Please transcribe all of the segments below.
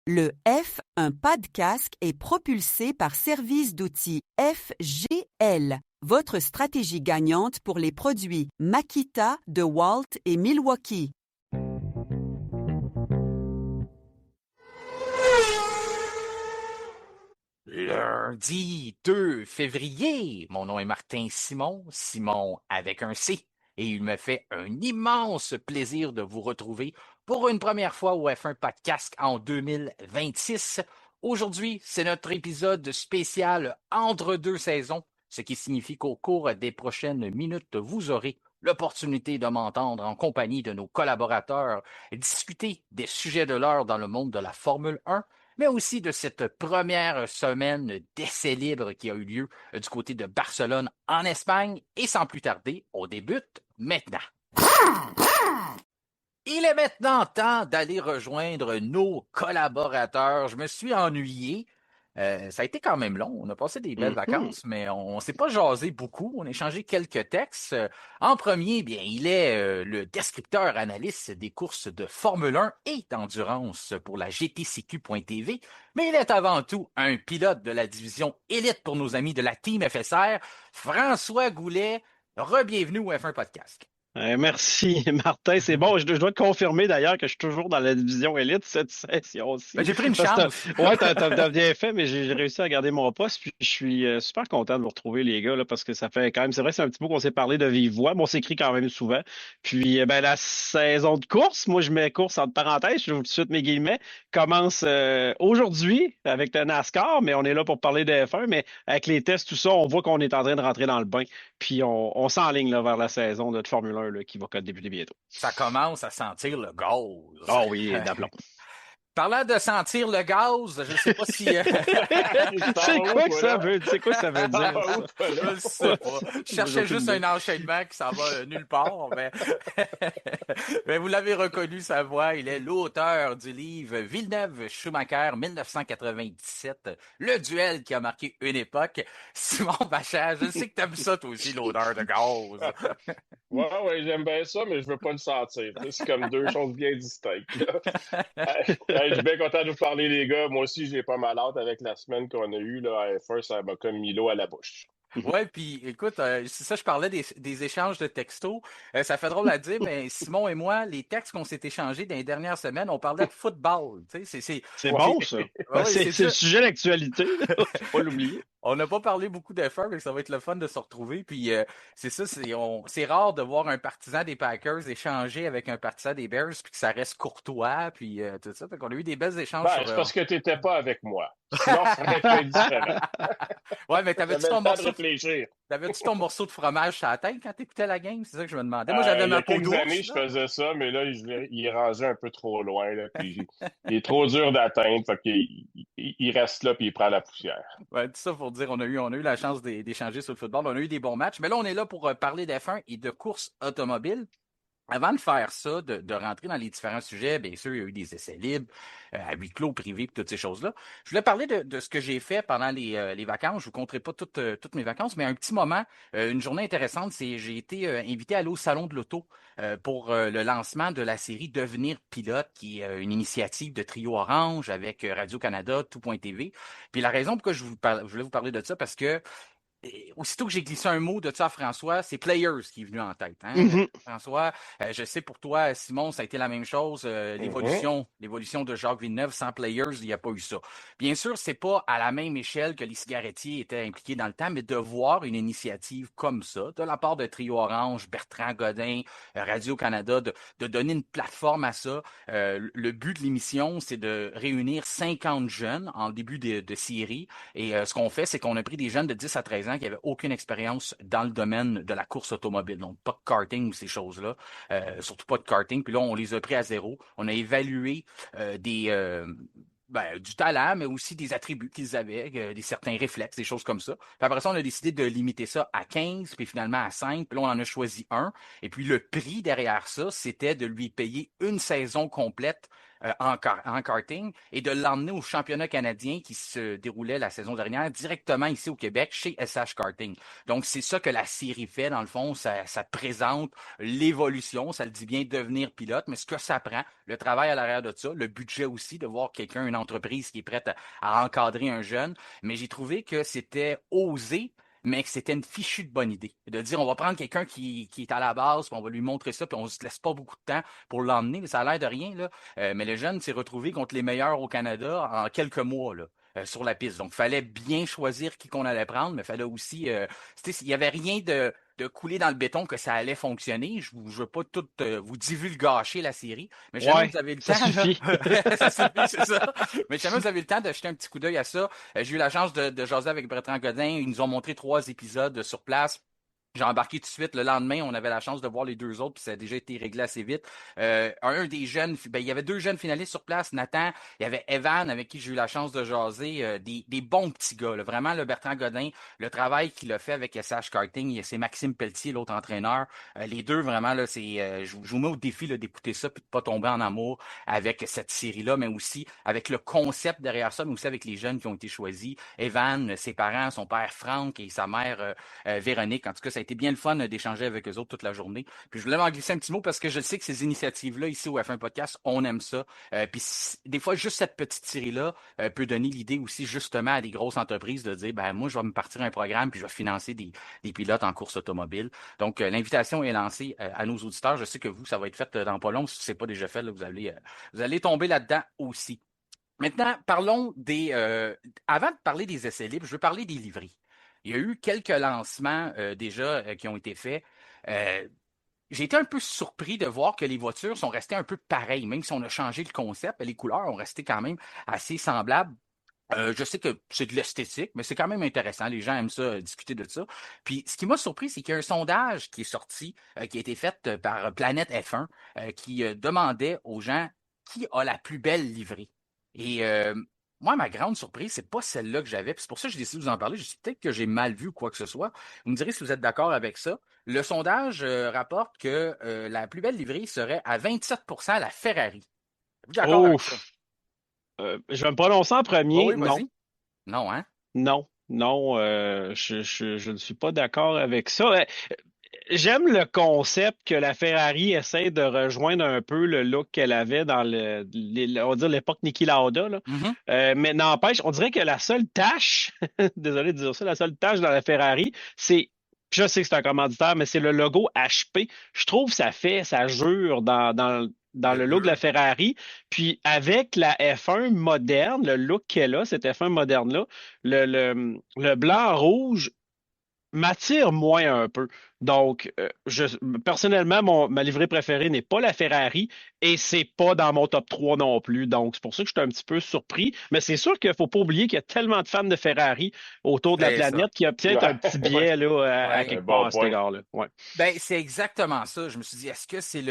Le F, un pas de casque, est propulsé par service d'outils FGL, votre stratégie gagnante pour les produits Makita, DeWalt et Milwaukee. Lundi 2 février, mon nom est Martin Simon, Simon avec un C, et il me fait un immense plaisir de vous retrouver pour une première fois au F1 Podcast en 2026. Aujourd'hui, c'est notre épisode spécial entre deux saisons, ce qui signifie qu'au cours des prochaines minutes, vous aurez l'opportunité de m'entendre en compagnie de nos collaborateurs discuter des sujets de l'heure dans le monde de la Formule 1, mais aussi de cette première semaine d'essai libre qui a eu lieu du côté de Barcelone en Espagne. Et sans plus tarder, on débute maintenant. Il est maintenant temps d'aller rejoindre nos collaborateurs. Je me suis ennuyé. Ça a été quand même long. On a passé des belles vacances, mais on ne s'est pas jasé beaucoup. On a échangé quelques textes. En premier, bien, il est le descripteur analyste des courses de Formule 1 et d'endurance pour la GTCQ.tv, mais il est avant tout un pilote de la division élite pour nos amis de la Team FSR, François Goulet. Re-bienvenue au F1 Podcast. Merci, Martin. C'est bon. Je dois te confirmer d'ailleurs que je suis toujours dans la division élite cette session aussi. Ben, j'ai pris une chance. Ouais, t'as bien fait, mais j'ai réussi à garder mon poste. Puis je suis super content de vous retrouver, les gars, là, parce que ça fait quand même, c'est vrai, c'est un petit peu qu'on s'est parlé de vive voix, mais on s'écrit quand même souvent. Puis ben la saison de course, moi je mets course entre parenthèses, je vous tout de suite mes guillemets, commence aujourd'hui avec le NASCAR, mais on est là pour parler de F1, mais avec les tests, tout ça, on voit qu'on est en train de rentrer dans le bain. Puis on s'enligne là, vers la saison de Formule 1 là, qui va débuter bientôt. Ça commence à sentir le gaz. Oh oui, d'aplomb. Parlant de sentir le gaz, je ne sais pas si... C'est quoi que ça veut dire? C'est quoi que ça veut dire? Ça? Je ne sais pas. Je cherchais juste un enchaînement qui s'en va nulle part, mais... mais vous l'avez reconnu, sa voix. Il est l'auteur du livre Villeneuve-Schumacher 1997, le duel qui a marqué une époque. Simon Bachar, je sais que t'aimes ça toi aussi, l'odeur de gaz. Ouais, j'aime bien ça, mais je veux pas le sentir. C'est comme deux choses bien distinctes. Je suis bien content de vous parler, les gars. Moi aussi, j'ai pas mal hâte avec la semaine qu'on a eue là, à F1, ça m'a comme mis l'eau à la bouche. Ouais, puis écoute, c'est ça, je parlais des échanges de textos. Ça fait drôle à dire, mais Simon et moi, les textes qu'on s'est échangés dans les dernières semaines, on parlait de football. Tu sais, c'est bon, ça. Ouais, c'est le sujet d'actualité. Faut pas l'oublier. On n'a pas parlé beaucoup d'efforts, mais ça va être le fun de se retrouver. Puis c'est ça, c'est rare de voir un partisan des Packers échanger avec un partisan des Bears, puis que ça reste courtois, puis tout ça. Fait qu'on a eu des belles échanges. C'est parce que tu n'étais pas avec moi. Sinon, ça aurait été différent. Ouais, mais t'avais-tu ton morceau de fromage sur la tête quand t'écoutais la game? C'est ça que je me demandais. Moi, j'avais ma peau douce. Il y a quelques années, je faisais ça, mais là, il est rangé un peu trop loin. Là, puis il est trop dur d'atteindre. Fait qu'il reste là, puis il prend la poussière. Ouais, tout ça pour dire, on a eu la chance d'échanger sur le football. On a eu des bons matchs. Mais là, on est là pour parler d'F1 et de course automobile. Avant de faire ça, de rentrer dans les différents sujets, bien sûr, il y a eu des essais libres, à huis clos, privés, toutes ces choses-là. Je voulais parler de ce que j'ai fait pendant les vacances. Je vous compterai pas toutes mes vacances, mais un petit moment, une journée intéressante, c'est j'ai été invité à aller au Salon de l'Auto pour le lancement de la série Devenir pilote, qui est une initiative de Trio Orange avec Radio-Canada, Tout.tv. Puis la raison pourquoi je voulais vous parler de ça, parce que aussitôt que j'ai glissé un mot de ça à François, c'est Players qui est venu en tête. Hein? François, je sais pour toi, Simon, ça a été la même chose. L'évolution de Jacques Villeneuve sans Players, il n'y a pas eu ça. Bien sûr, c'est pas à la même échelle que les cigarettiers étaient impliqués dans le temps, mais de voir une initiative comme ça, de la part de Trio Orange, Bertrand Godin, Radio-Canada, de donner une plateforme à ça. Le but de l'émission, c'est de réunir 50 jeunes en début de série. Et ce qu'on fait, c'est qu'on a pris des jeunes de 10 à 13 ans qui n'avaient aucune expérience dans le domaine de la course automobile. Donc, pas de karting ou ces choses-là. Surtout pas de karting. Puis là, on les a pris à zéro. On a évalué du talent, mais aussi des attributs qu'ils avaient, des certains réflexes, des choses comme ça. Puis après ça, on a décidé de limiter ça à 15, puis finalement à 5. Puis là, on en a choisi un. Et puis le prix derrière ça, c'était de lui payer une saison complète en karting et de l'emmener au championnat canadien qui se déroulait la saison dernière directement ici au Québec chez SH Karting. Donc, c'est ça que la série fait, dans le fond. Ça présente l'évolution, ça le dit bien, devenir pilote, mais ce que ça prend, le travail à l'arrière de ça, le budget aussi, de voir quelqu'un, une entreprise qui est prête à encadrer un jeune. Mais j'ai trouvé que c'était osé, mais que c'était une fichue de bonne idée. De dire, on va prendre quelqu'un qui est à la base, puis on va lui montrer ça, puis on ne se laisse pas beaucoup de temps pour l'emmener. Ça a l'air de rien, là. Mais le jeune s'est retrouvé contre les meilleurs au Canada en quelques mois, là. Sur la piste. Donc, il fallait bien choisir qui qu'on allait prendre, mais il fallait aussi. Il n'y avait rien de couler dans le béton que ça allait fonctionner. Je ne veux pas tout vous divulgacher la série, mais jamais Ouais, vous avez le ça temps. suffit. Là, ça suffit, c'est ça. Mais jamais vous avez le temps de jeter un petit coup d'œil à ça. J'ai eu la chance de jaser avec Bertrand Godin. Ils nous ont montré 3 épisodes sur place. J'ai embarqué tout de suite. Le lendemain, on avait la chance de voir les 2 autres, puis ça a déjà été réglé assez vite. Un des jeunes, ben, il y avait 2 jeunes finalistes sur place, Nathan. Il y avait Evan, avec qui j'ai eu la chance de jaser. Des bons petits gars, là. Vraiment, le Bertrand Godin, le travail qu'il a fait avec SH Karting, c'est Maxime Pelletier, l'autre entraîneur. Les deux, vraiment, là, je vous mets au défi là, d'écouter ça, puis de pas tomber en amour avec cette série-là, mais aussi avec le concept derrière ça, mais aussi avec les jeunes qui ont été choisis. Evan, ses parents, son père Franck et sa mère Véronique. En tout cas, ça a été bien le fun d'échanger avec eux autres toute la journée. Puis je voulais m'en glisser un petit mot parce que je sais que ces initiatives-là, ici au F1 Podcast, on aime ça. Puis des fois, juste cette petite série-là peut donner l'idée aussi justement à des grosses entreprises de dire, ben moi, je vais me partir un programme puis je vais financer des pilotes en course automobile. Donc, l'invitation est lancée à nos auditeurs. Je sais que vous, ça va être fait dans pas long. Si ce n'est pas déjà fait, là, vous allez tomber là-dedans aussi. Maintenant, parlons avant de parler des essais libres, je veux parler des livrées. Il y a eu quelques lancements déjà qui ont été faits. Euh, j'ai été un peu surpris de voir que les voitures sont restées un peu pareilles, même si on a changé le concept, les couleurs ont resté quand même assez semblables. Je sais que c'est de l'esthétique, mais c'est quand même intéressant. Les gens aiment ça, discuter de ça. Puis, ce qui m'a surpris, c'est qu'il y a un sondage qui est sorti, qui a été fait par Planète F1, qui demandait aux gens qui a la plus belle livrée. Et moi, ma grande surprise, c'est pas celle-là que j'avais. Puis c'est pour ça que j'ai décidé de vous en parler. Je sais peut-être que j'ai mal vu ou quoi que ce soit. Vous me direz si vous êtes d'accord avec ça. Le sondage rapporte que la plus belle livrée serait à 27% la Ferrari. Êtes-vous d'accord Oh, avec ça? je vais me prononcer en Oui, premier. oui, Non, vas-y. Non, hein? non, non, je ne suis pas d'accord avec ça. J'aime le concept que la Ferrari essaie de rejoindre un peu le look qu'elle avait dans on va dire l'époque Niki Lauda, là. Mhm. Mais n'empêche, on dirait que la seule tâche, désolé de dire ça, la seule tâche dans la Ferrari, c'est, puis je sais que c'est un commanditaire, mais c'est le logo HP. Je trouve que ça jure dans Le le look de la bleu. Ferrari. Puis avec la F1 moderne, le look qu'elle a, cette F1 moderne-là, le blanc-rouge m'attire moins un peu. Donc, personnellement, ma livrée préférée n'est pas la Ferrari et c'est pas dans mon top 3 non plus. Donc, c'est pour ça que je suis un petit peu surpris. Mais c'est sûr qu'il faut pas oublier qu'il y a tellement de fans de Ferrari autour de la C'est ça. planète qu'il y a peut-être un petit Ouais, biais là, à Ouais. un quelque part bon à cet point. égard-là. Ouais. Ben, c'est exactement ça. Je me suis dit, est-ce que c'est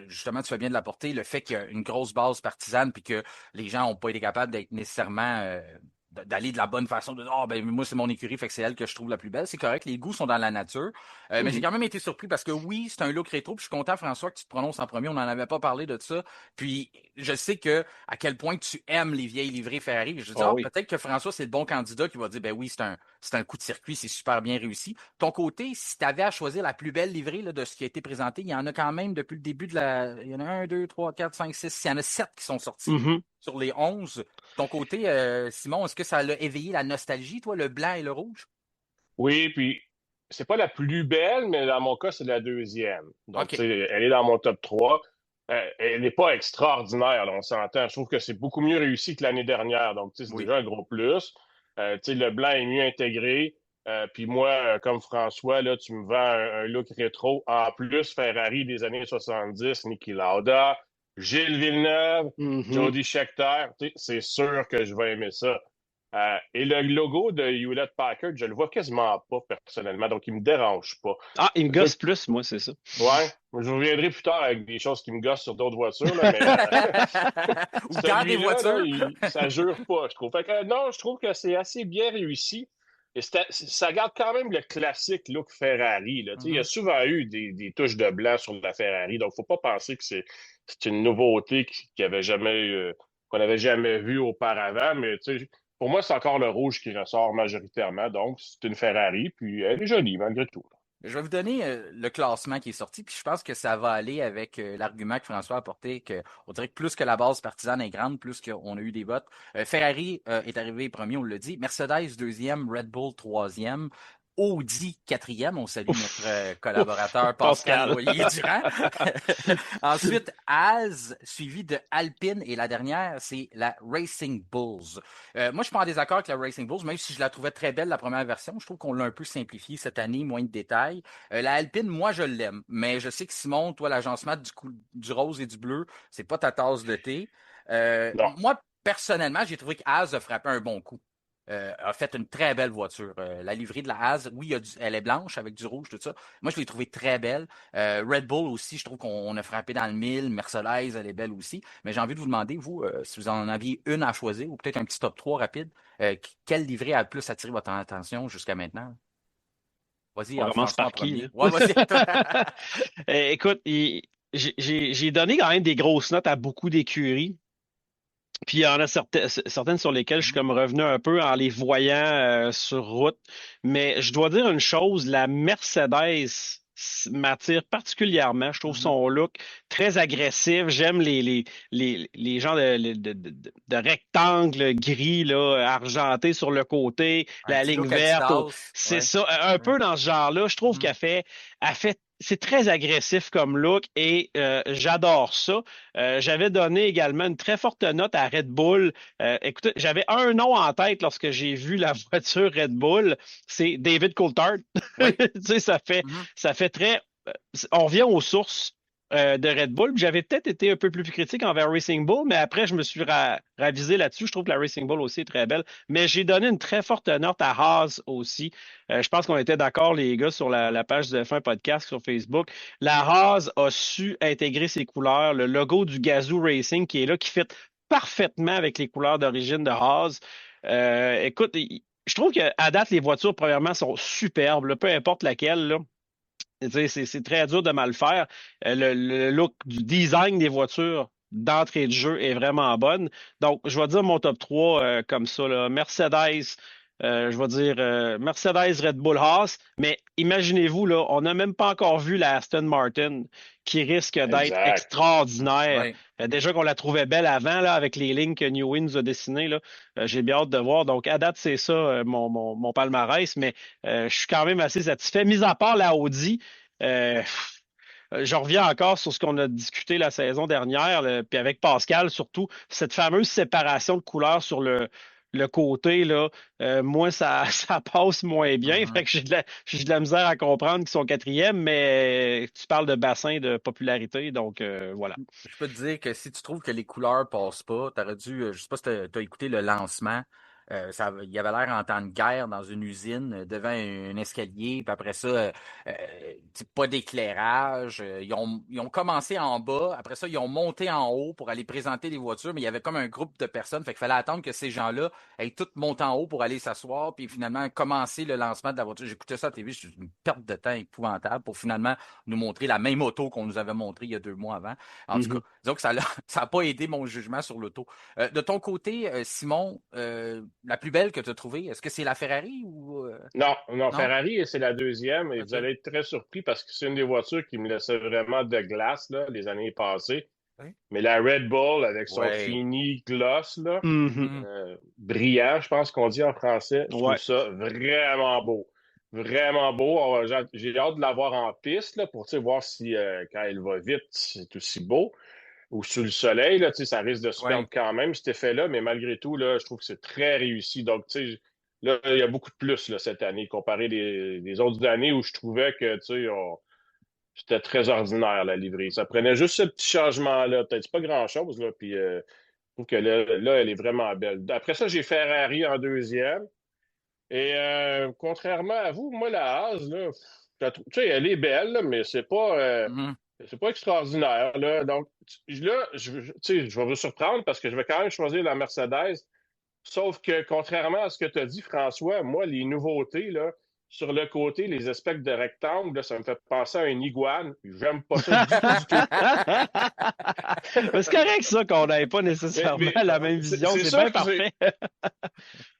justement, tu fais bien de l'apporter, le fait qu'il y a une grosse base partisane puis que les gens n'ont pas été capables d'être nécessairement, d'aller de la bonne façon, de, oh, ben, moi, c'est mon écurie, fait que c'est elle que je trouve la plus belle. C'est correct, les goûts sont dans la nature. Mais j'ai Mhm. quand même été surpris parce que oui, c'est un look rétro, puis je suis content, François, que tu te prononces en premier. On n'en avait pas parlé de ça. Puis, je sais que, à quel point tu aimes les vieilles livrées Ferrari. Je dis, Ah ah, oui. peut-être que François, c'est le bon candidat qui va dire, ben oui, c'est un coup de circuit, c'est super bien réussi. Ton côté, si tu avais à choisir la plus belle livrée là, de ce qui a été présenté, il y en a quand même depuis le début de la. Il y en a un, deux, trois, quatre, cinq, six. Il y en a 7 qui sont sortis Mhm. sur les 11. Ton côté, Simon, est-ce que ça a éveillé la nostalgie, toi, le blanc et le rouge? Oui, puis c'est pas la plus belle, mais dans mon cas, c'est la deuxième. Donc, tu OK. sais, elle est dans mon top 3. Elle n'est pas extraordinaire, là, on s'entend. Je trouve que c'est beaucoup mieux réussi que l'année dernière. Donc, tu sais, c'est Oui. déjà un gros plus. Tu sais, le blanc est mieux intégré. Puis moi, comme François, là, tu me vends un look rétro. En plus, Ferrari des années 70, Niki Lauda, Gilles Villeneuve, Mhm. Jody Scheckter. Tu sais, c'est sûr que je vais aimer ça. Et le logo de Hewlett Packard, je le vois quasiment pas personnellement, donc il me dérange pas. Ah, il me Toi, gosse plus, moi, c'est ça. ouais, je reviendrai plus tard avec des choses qui me gossent sur d'autres voitures, là, mais Ou dans des celui-là, là, voitures? ça jure pas, je trouve. Fait que, non, je trouve que c'est assez bien réussi. Et ça garde quand même le classique look Ferrari. Là. Tu sais, il y a Mhm. souvent eu des touches de blanc sur la Ferrari, donc faut pas penser que c'est une nouveauté qu'on n'avait jamais vue auparavant, mais pour moi, c'est encore le rouge qui ressort majoritairement. Donc, c'est une Ferrari, puis elle est jolie malgré tout. Je vais vous donner le classement qui est sorti, puis je pense que ça va aller avec l'argument que François a apporté, qu'on dirait que plus que la base partisane est grande, plus qu'on a eu des votes. Ferrari est arrivé premier, on l'a dit. Mercedes deuxième, Red Bull troisième. Audi quatrième, on salue notre collaborateur Pascal Loyer-Durand. Ensuite, Haas, suivi de Alpine, et la dernière, c'est la Racing Bulls. Moi, je suis pas en désaccord avec la Racing Bulls, même si je la trouvais très belle la première version. Je trouve qu'on l'a un peu simplifié cette année, moins de détails. La Alpine, moi, je l'aime, mais je sais que Simon, toi, l'agencement du rose et du bleu, c'est pas ta tasse de thé. Non. Moi, personnellement, j'ai trouvé que Haas a frappé un bon coup. A fait une très belle voiture. La livrée de la Haas, oui, elle est blanche avec du rouge, tout ça. Moi, je l'ai trouvée très belle. Red Bull aussi, je trouve qu'on a frappé dans le mille. Mercedes, elle est belle aussi. Mais j'ai envie de vous demander, vous, si vous en aviez une à choisir, ou peut-être un petit top 3 rapide, quelle livrée a le plus attiré votre attention jusqu'à maintenant? Vas-y, On commence François en par qui, premier. là? Ouais, vas-y. Écoute, j'ai donné quand même des grosses notes à beaucoup d'écuries. Puis il y en a certaines sur lesquelles je suis comme revenu un peu en les voyant sur route. Mais je dois dire une chose, la Mercedes m'attire particulièrement. Je trouve son look très agressif. J'aime les genres de rectangles gris là, argentés sur le côté, Un la petit ligne look verte. Adidas. C'est Ouais. ça, un peu dans ce genre-là. Je trouve Mhm. elle fait c'est très agressif comme look et j'adore ça. J'avais donné également une très forte note à Red Bull. Écoutez, j'avais un nom en tête lorsque j'ai vu la voiture Red Bull, c'est David Coulthard. Oui. Tu sais, Mhm. ça fait très. On revient aux sources de Red Bull. J'avais peut-être été un peu plus critique envers Racing Bull, mais après, je me suis ravisé là-dessus. Je trouve que la Racing Bull aussi est très belle. Mais j'ai donné une très forte note à Haas aussi. Je pense qu'on était d'accord, les gars, sur la page de Fin Podcast sur Facebook. La Haas a su intégrer ses couleurs. Le logo du Gazoo Racing qui est là, qui fit parfaitement avec les couleurs d'origine de Haas. Écoute, je trouve qu'à date, les voitures, premièrement, sont superbes, là, peu importe laquelle. Là. C'est très dur de mal faire. Le look du design des voitures d'entrée de jeu est vraiment bonne. Donc, je vais dire mon top 3 comme ça. Là. Mercedes, je vais dire Mercedes, Red Bull, Haas. Mais imaginez-vous, là, on n'a même pas encore vu la Aston Martin qui risque d'être Exact. extraordinaire. Ouais. Déjà qu'on la trouvait belle avant, là, avec les lignes que Newey nous a dessinées. Là, j'ai bien hâte de voir. Donc, à date, c'est ça mon palmarès. Mais je suis quand même assez satisfait. Mis à part la Audi, euh, je reviens encore sur ce qu'on a discuté la saison dernière, puis avec Pascal surtout, cette fameuse séparation de couleurs sur le côté, là, moi, ça passe moins bien. Fait Mhm. que j'ai de la misère à comprendre qu'ils sont quatrième, mais tu parles de bassin de popularité, donc voilà. Je peux te dire que si tu trouves que les couleurs passent pas, t'aurais dû, je sais pas si t'as écouté le lancement, il y avait l'air en temps de guerre dans une usine devant un escalier, puis après ça, pas d'éclairage. Ils ont commencé en bas, après ça, ils ont monté en haut pour aller présenter les voitures, mais il y avait comme un groupe de personnes, fait qu'il fallait attendre que ces gens-là aient tous monté en haut pour aller s'asseoir, puis finalement commencer le lancement de la voiture. J'écoutais ça à la TV, c'est une perte de temps épouvantable pour finalement nous montrer la même auto qu'on nous avait montré il y a 2 mois avant. En tout cas, Mhm. disons que ça n'a pas aidé mon jugement sur l'auto. De ton côté, Simon, la plus belle que tu as trouvée, est-ce que c'est la Ferrari ou Non, non, non? Ferrari, c'est la deuxième, et vous OK. allez être très surpris parce que c'est une des voitures qui me laissait vraiment de glace, là, les années passées. Oui. Mais la Red Bull, avec son Ouais. fini gloss, là, Mhm. Mhm. brillant, je pense qu'on dit en français, je trouve Ouais. ça vraiment beau. Vraiment beau. J'ai hâte de la voir en piste là, pour voir si quand elle va vite, c'est aussi beau. Ou sous le soleil, là, ça risque de se perdre Ouais. quand même, cet effet-là, mais malgré tout, là, je trouve que c'est très réussi. Donc, là, il y a beaucoup de plus là, cette année, comparé des autres années où je trouvais que c'était très ordinaire, la livrée. Ça prenait juste ce petit changement-là. Peut-être c'est pas grand-chose, là, puis je trouve que là, elle est vraiment belle. Après ça, j'ai Ferrari en deuxième. Et contrairement à vous, moi, la Haas, là, elle est belle, là, mais Mhm. c'est pas extraordinaire. Là. Donc, là, je vais vous surprendre parce que je vais quand même choisir la Mercedes. Sauf que, contrairement à ce que tu as dit, François, moi, les nouveautés, là, sur le côté, les espèces de rectangle, là, ça me fait penser à une iguane. J'aime pas ça du tout, du tout. Mais c'est correct, ça, qu'on n'avait pas nécessairement la même vision. C'est C'est sûr bien que parfait. tu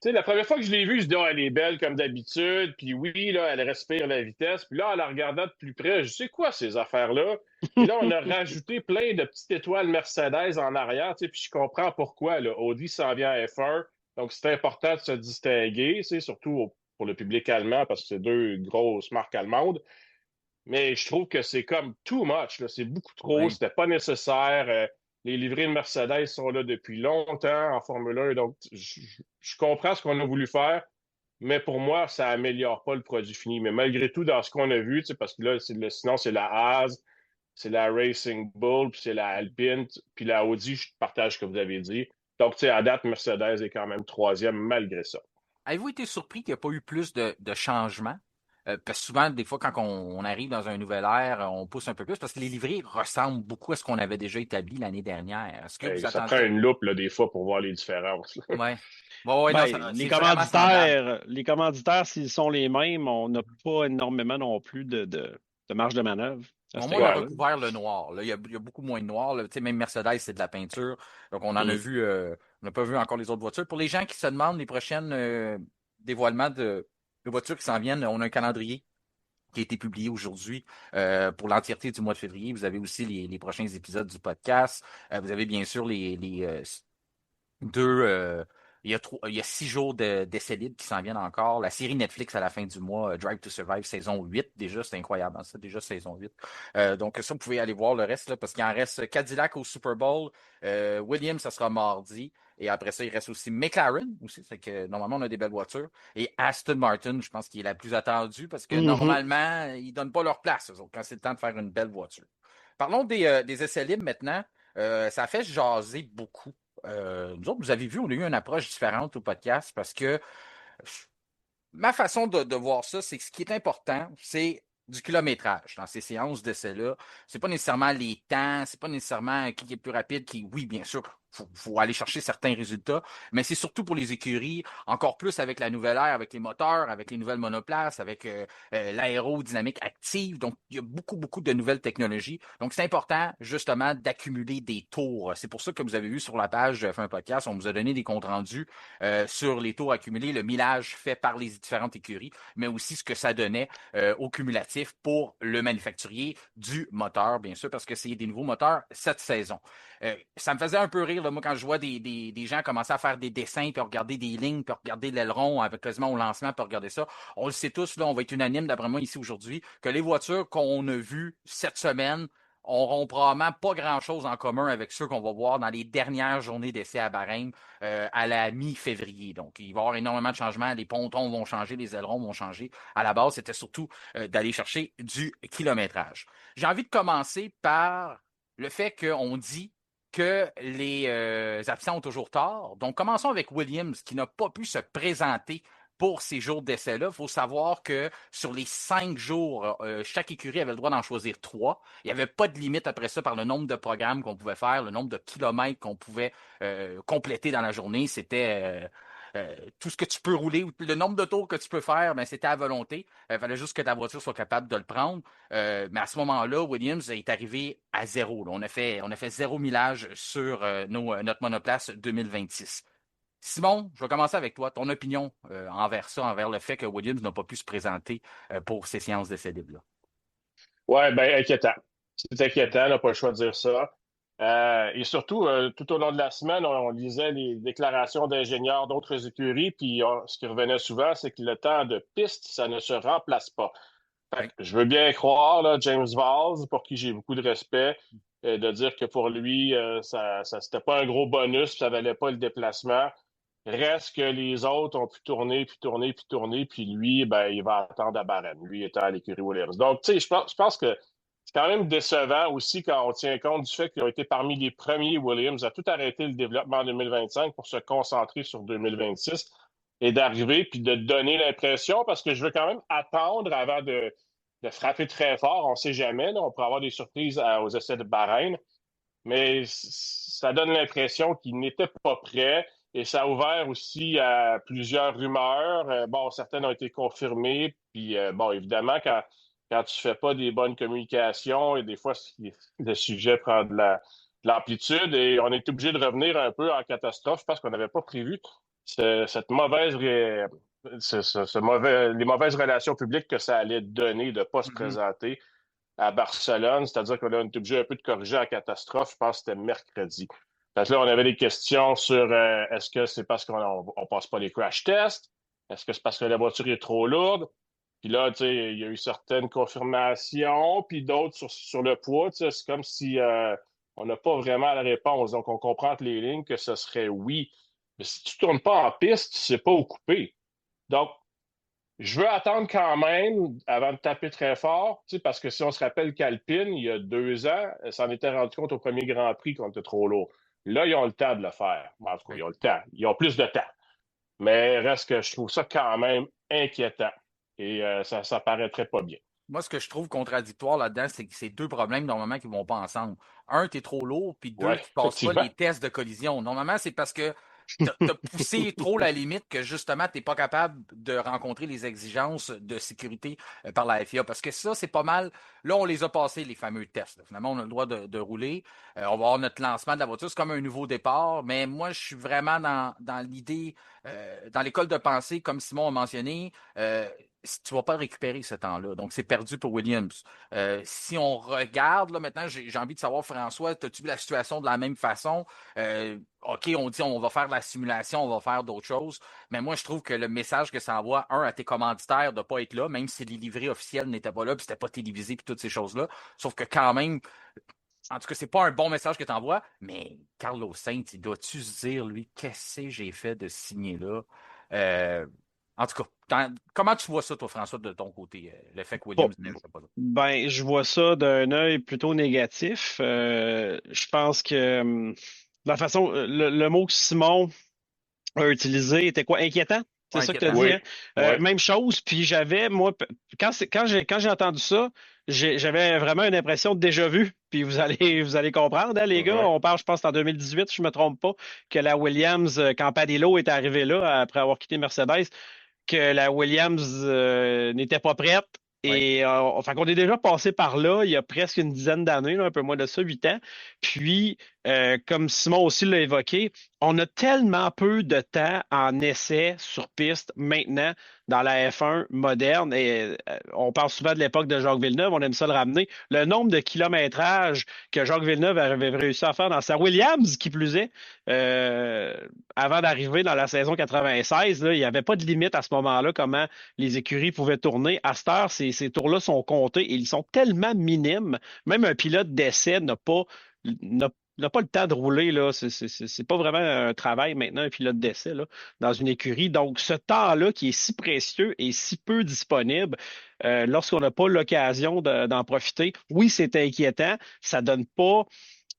sais, la première fois que je l'ai vue, je dis, oh, elle est belle comme d'habitude. Puis oui, là, elle respire la vitesse. Puis là, en la regardant de plus près, je sais quoi ces affaires-là. Et là, on a rajouté plein de petites étoiles Mercedes en arrière. Tu sais, puis je comprends pourquoi. Là. Audi s'en vient à F1. Donc, c'est important de se distinguer, tu sais, surtout pour le public allemand, parce que c'est deux grosses marques allemandes. Mais je trouve que c'est comme too much. Là. C'est beaucoup trop. Oui. C'était pas nécessaire. Les livrées de Mercedes sont là depuis longtemps en Formule 1. Donc, je comprends ce qu'on a voulu faire, mais pour moi, ça améliore pas le produit fini. Mais malgré tout, dans ce qu'on a vu, parce que là, sinon, c'est la Haas, c'est la Racing Bull, puis c'est la Alpine, puis la Audi, je partage ce que vous avez dit. Donc, à date, Mercedes est quand même troisième malgré ça. Avez-vous été surpris qu'il n'y a pas eu plus de changements? Parce que souvent, des fois, quand on arrive dans un nouvel ère, on pousse un peu plus parce que les livrées ressemblent beaucoup à ce qu'on avait déjà établi l'année dernière. Est-ce que vous Ça prend attendez? une loupe, là, des fois, pour voir les différences. Ouais. Bon, ouais, non, Ben, c'est vraiment semblable. les commanditaires, s'ils sont les mêmes, on n'a pas énormément non plus de marge de manœuvre à Au cet moins, on a égard-là. recouvert le noir. Là. Il y a beaucoup moins de noir. Là. Tu sais, même Mercedes, c'est de la peinture. Donc, on en a vu. On n'a pas vu encore les autres voitures. Pour les gens qui se demandent les prochaines dévoilements de voitures qui s'en viennent, on a un calendrier qui a été publié aujourd'hui pour l'entièreté du mois de février. Vous avez aussi les prochains épisodes du podcast. Vous avez bien sûr les deux. Il y a 6 jours d'essais libres qui s'en viennent encore. La série Netflix à la fin du mois, Drive to Survive, saison 8. Déjà, c'est incroyable. Hein, ça, déjà saison 8. Donc, ça, vous pouvez aller voir le reste, là, parce qu'il en reste Cadillac au Super Bowl. Williams, ça sera mardi. Et après ça, il reste aussi McLaren aussi. C'est que normalement, on a des belles voitures. Et Aston Martin, je pense qu'il est la plus attendue parce que normalement, ils ne donnent pas leur place, eux autres, quand c'est le temps de faire une belle voiture. Parlons des essais libres maintenant. Ça a fait jaser beaucoup. Nous autres, vous avez vu, on a eu une approche différente au podcast parce que ma façon de voir ça, c'est que ce qui est important, c'est du kilométrage dans ces séances d'essais-là. C'est pas nécessairement les temps, c'est pas nécessairement qui est plus rapide, oui, bien sûr, faut aller chercher certains résultats, mais c'est surtout pour les écuries, encore plus avec la nouvelle ère, avec les moteurs, avec les nouvelles monoplaces, avec l'aérodynamique active. Donc, il y a beaucoup de nouvelles technologies. Donc, c'est important, justement, d'accumuler des tours. C'est pour ça que vous avez vu sur la page de F1 Podcast, on vous a donné des comptes rendus sur les tours accumulés, le millage fait par les différentes écuries, mais aussi ce que ça donnait au cumulatif pour le manufacturier du moteur, bien sûr, parce que c'est des nouveaux moteurs cette saison. Ça me faisait un peu rire, là, moi, quand je vois des gens commencer à faire des dessins, puis regarder des lignes, puis regarder l'aileron avec quasiment au lancement, puis regarder ça. On le sait tous, là, on va être unanime, d'après moi, ici aujourd'hui, que les voitures qu'on a vues cette semaine auront probablement pas grand-chose en commun avec ceux qu'on va voir dans les dernières journées d'essai à Bahreïn à la mi-février. Donc, il va y avoir énormément de changements. Les pontons vont changer, les ailerons vont changer. À la base, c'était surtout d'aller chercher du kilométrage. J'ai envie de commencer par le fait qu'on dit que les absents ont toujours tort. Donc, commençons avec Williams, qui n'a pas pu se présenter pour ces jours d'essai-là. Il faut savoir que sur les 5 jours, chaque écurie avait le droit d'en choisir 3. Il n'y avait pas de limite après ça par le nombre de programmes qu'on pouvait faire, le nombre de kilomètres qu'on pouvait compléter dans la journée. C'était tout ce que tu peux rouler, le nombre de tours que tu peux faire, ben, c'était à volonté. Il fallait juste que ta voiture soit capable de le prendre. Mais à ce moment-là, Williams est arrivé à zéro. Là. On a fait 0 millage sur notre monoplace 2026. Simon, je vais commencer avec toi. Ton opinion envers ça, envers le fait que Williams n'a pas pu se présenter pour ces séances d'essai libres-là. Ouais, ben inquiétant. C'est inquiétant, on n'a pas le choix de dire ça. Et surtout, tout au long de la semaine, on lisait les déclarations d'ingénieurs d'autres écuries, puis ce qui revenait souvent, c'est que le temps de piste, ça ne se remplace pas. Fait que je veux bien croire, là, James Valls, pour qui j'ai beaucoup de respect, de dire que pour lui, ça c'était pas un gros bonus, puis ça valait pas le déplacement. Reste que les autres ont pu tourner, puis tourner, puis tourner, puis lui, ben, il va attendre à Bahreïn, lui étant à l'écurie Williams. Donc, tu sais, je pense que c'est quand même décevant aussi quand on tient compte du fait qu'ils ont été parmi les premiers Williams à tout arrêter le développement en 2025 pour se concentrer sur 2026 et d'arriver puis de donner l'impression, parce que je veux quand même attendre avant de frapper très fort, on ne sait jamais, là, on pourrait avoir des surprises aux essais de Bahreïn, mais ça donne l'impression qu'ils n'étaient pas prêts. Et ça a ouvert aussi à plusieurs rumeurs. Bon, certaines ont été confirmées. Puis, bon, évidemment, quand tu fais pas des bonnes communications, et des fois, le sujet prend de l'amplitude et on est obligé de revenir un peu en catastrophe parce qu'on n'avait pas prévu cette mauvaise les mauvaises relations publiques que ça allait donner de ne pas se présenter à Barcelone. C'est-à-dire qu'on a été obligé un peu de corriger la catastrophe. Je pense que c'était mercredi. Parce que là, on avait des questions sur est-ce que c'est parce qu'on ne passe pas les crash tests? Est-ce que c'est parce que la voiture est trop lourde? Puis là, tu sais, il y a eu certaines confirmations, puis d'autres sur le poids. Tu sais, c'est comme si on n'a pas vraiment la réponse. Donc, on comprend entre les lignes que ce serait oui. Mais si tu ne tournes pas en piste, tu ne sais pas où couper. Donc, je veux attendre quand même avant de taper très fort, tu sais, parce que si on se rappelle qu'Alpine, il y a 2 ans, s'en était rendu compte au premier Grand Prix qu'on était trop lourd. Là, ils ont le temps de le faire. En tout cas, ils ont le temps. Ils ont plus de temps. Mais reste que je trouve ça quand même inquiétant. Et ça paraîtrait pas bien. Moi, ce que je trouve contradictoire là-dedans, c'est que c'est deux problèmes normalement qui ne vont pas ensemble. Un, tu es trop lourd, puis deux, Oui, tu ne passes pas effectivement. les tests de collision. Normalement, c'est parce que tu as poussé trop la limite que justement, tu n'es pas capable de rencontrer les exigences de sécurité par la FIA. Parce que ça, c'est pas mal. Là, on les a passés, les fameux tests. Là. Finalement, on a le droit de rouler. On va avoir notre lancement de la voiture. C'est comme un nouveau départ. Mais moi, je suis vraiment dans l'idée, dans l'école de pensée, comme Simon a mentionné. Tu ne vas pas récupérer ce temps-là. Donc, c'est perdu pour Williams. Si on regarde, là, maintenant, j'ai envie de savoir, François, as-tu vu la situation de la même façon? OK, on dit on va faire de la simulation, on va faire d'autres choses. Mais moi, je trouve que le message que ça envoie, à tes commanditaires de ne pas être là, même si les livrets officiels n'étaient pas là, puis c'était pas télévisé, puis toutes ces choses-là. Sauf que quand même, en tout cas, c'est pas un bon message que tu envoies, mais Carlos Sainz, il doit-tu se dire, lui, qu'est-ce que j'ai fait de signer là? En tout cas, comment tu vois ça, toi, François, de ton côté, le fait que Bon, Williams n'est pas là? ben, je vois ça d'un œil plutôt négatif. Je pense que la façon, le mot que Simon a utilisé était quoi? Inquiétant? C'est Pas ça que tu as inquiétant. dit, Oui, hein? oui. Même chose, puis j'avais, moi, quand j'ai entendu ça, j'avais vraiment une impression de déjà vu, puis vous allez comprendre, hein, les gars, Mhm. on parle, je pense, en 2018, si je me trompe pas, que la Williams, quand Padillo est arrivé là, après avoir quitté Mercedes, que la Williams n'était pas prête. Oui. Et enfin, qu'on est déjà passé par là il y a presque une dizaine d'années, là, un peu moins de ça, 8 ans. Puis, comme Simon aussi l'a évoqué, on a tellement peu de temps en essai sur piste maintenant dans la F1 moderne. Et on parle souvent de l'époque de Jacques Villeneuve, on aime ça le ramener. Le nombre de kilométrages que Jacques Villeneuve avait réussi à faire dans sa Williams, qui plus est, euh, avant d'arriver dans la saison 96, là, il n'y avait pas de limite à ce moment-là, comment les écuries pouvaient tourner. À cette heure, ces tours-là sont comptés et ils sont tellement minimes. Même un pilote d'essai n'a n'a pas le temps de rouler, là. C'est pas vraiment un travail maintenant, un pilote d'essai, là, dans une écurie. Donc, ce temps-là qui est si précieux et si peu disponible, lorsqu'on n'a pas l'occasion d'en profiter, oui, c'est inquiétant. Ça donne pas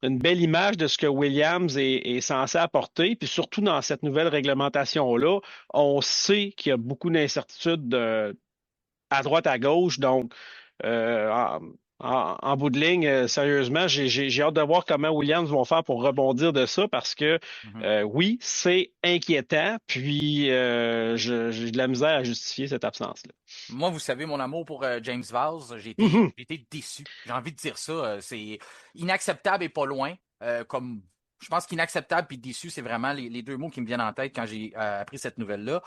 une belle image de ce que Williams est censé apporter. Puis surtout dans cette nouvelle réglementation-là, on sait qu'il y a beaucoup d'incertitudes à droite, à gauche. Donc, euh, en, en bout de ligne, sérieusement, j'ai hâte de voir comment Williams vont faire pour rebondir de ça parce que Mhm. oui, c'est inquiétant. Puis, j'ai de la misère à justifier cette absence-là. Moi, vous savez, mon amour pour James Vaz, j'ai été, Mhm. j'ai été déçu. J'ai envie de dire ça. C'est inacceptable et pas loin. Comme je pense qu'inacceptable et déçu, c'est vraiment les deux mots qui me viennent en tête quand j'ai appris cette nouvelle-là.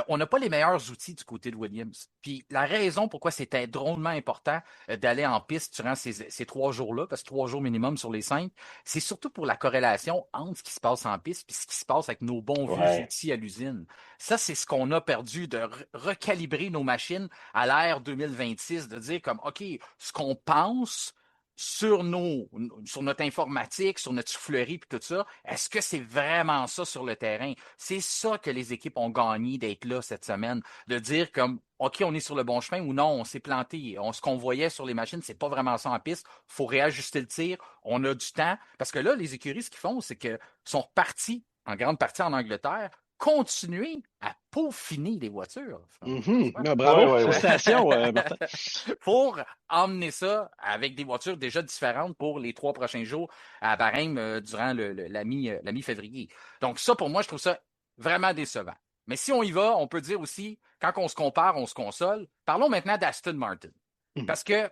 On n'a pas les meilleurs outils du côté de Williams. Puis la raison pourquoi c'était drôlement important d'aller en piste durant ces 3 jours-là, parce que 3 jours minimum sur les 5, c'est surtout pour la corrélation entre ce qui se passe en piste et ce qui se passe avec nos bons vieux Ouais. outils à l'usine. Ça, c'est ce qu'on a perdu de recalibrer nos machines à l'ère 2026, de dire comme, OK, ce qu'on pense sur notre informatique, sur notre soufflerie puis tout ça, est-ce que c'est vraiment ça sur le terrain? C'est ça que les équipes ont gagné d'être là cette semaine, de dire comme, OK, on est sur le bon chemin ou non, on s'est planté. Ce qu'on voyait sur les machines, c'est pas vraiment ça en piste. Faut réajuster le tir. On a du temps. Parce que là, les écuries, ce qu'ils font, c'est qu'ils sont repartis en grande partie en Angleterre, continuer à peaufiner les voitures. Mhm. François. Ah, Oui, bravo, oui, oui. félicitations, Martin. Pour emmener ça avec des voitures déjà différentes pour les 3 prochains jours à Bahreïn durant la mi-février. Donc ça, pour moi, je trouve ça vraiment décevant. Mais si on y va, on peut dire aussi, quand on se compare, on se console. Parlons maintenant d'Aston Martin. Parce que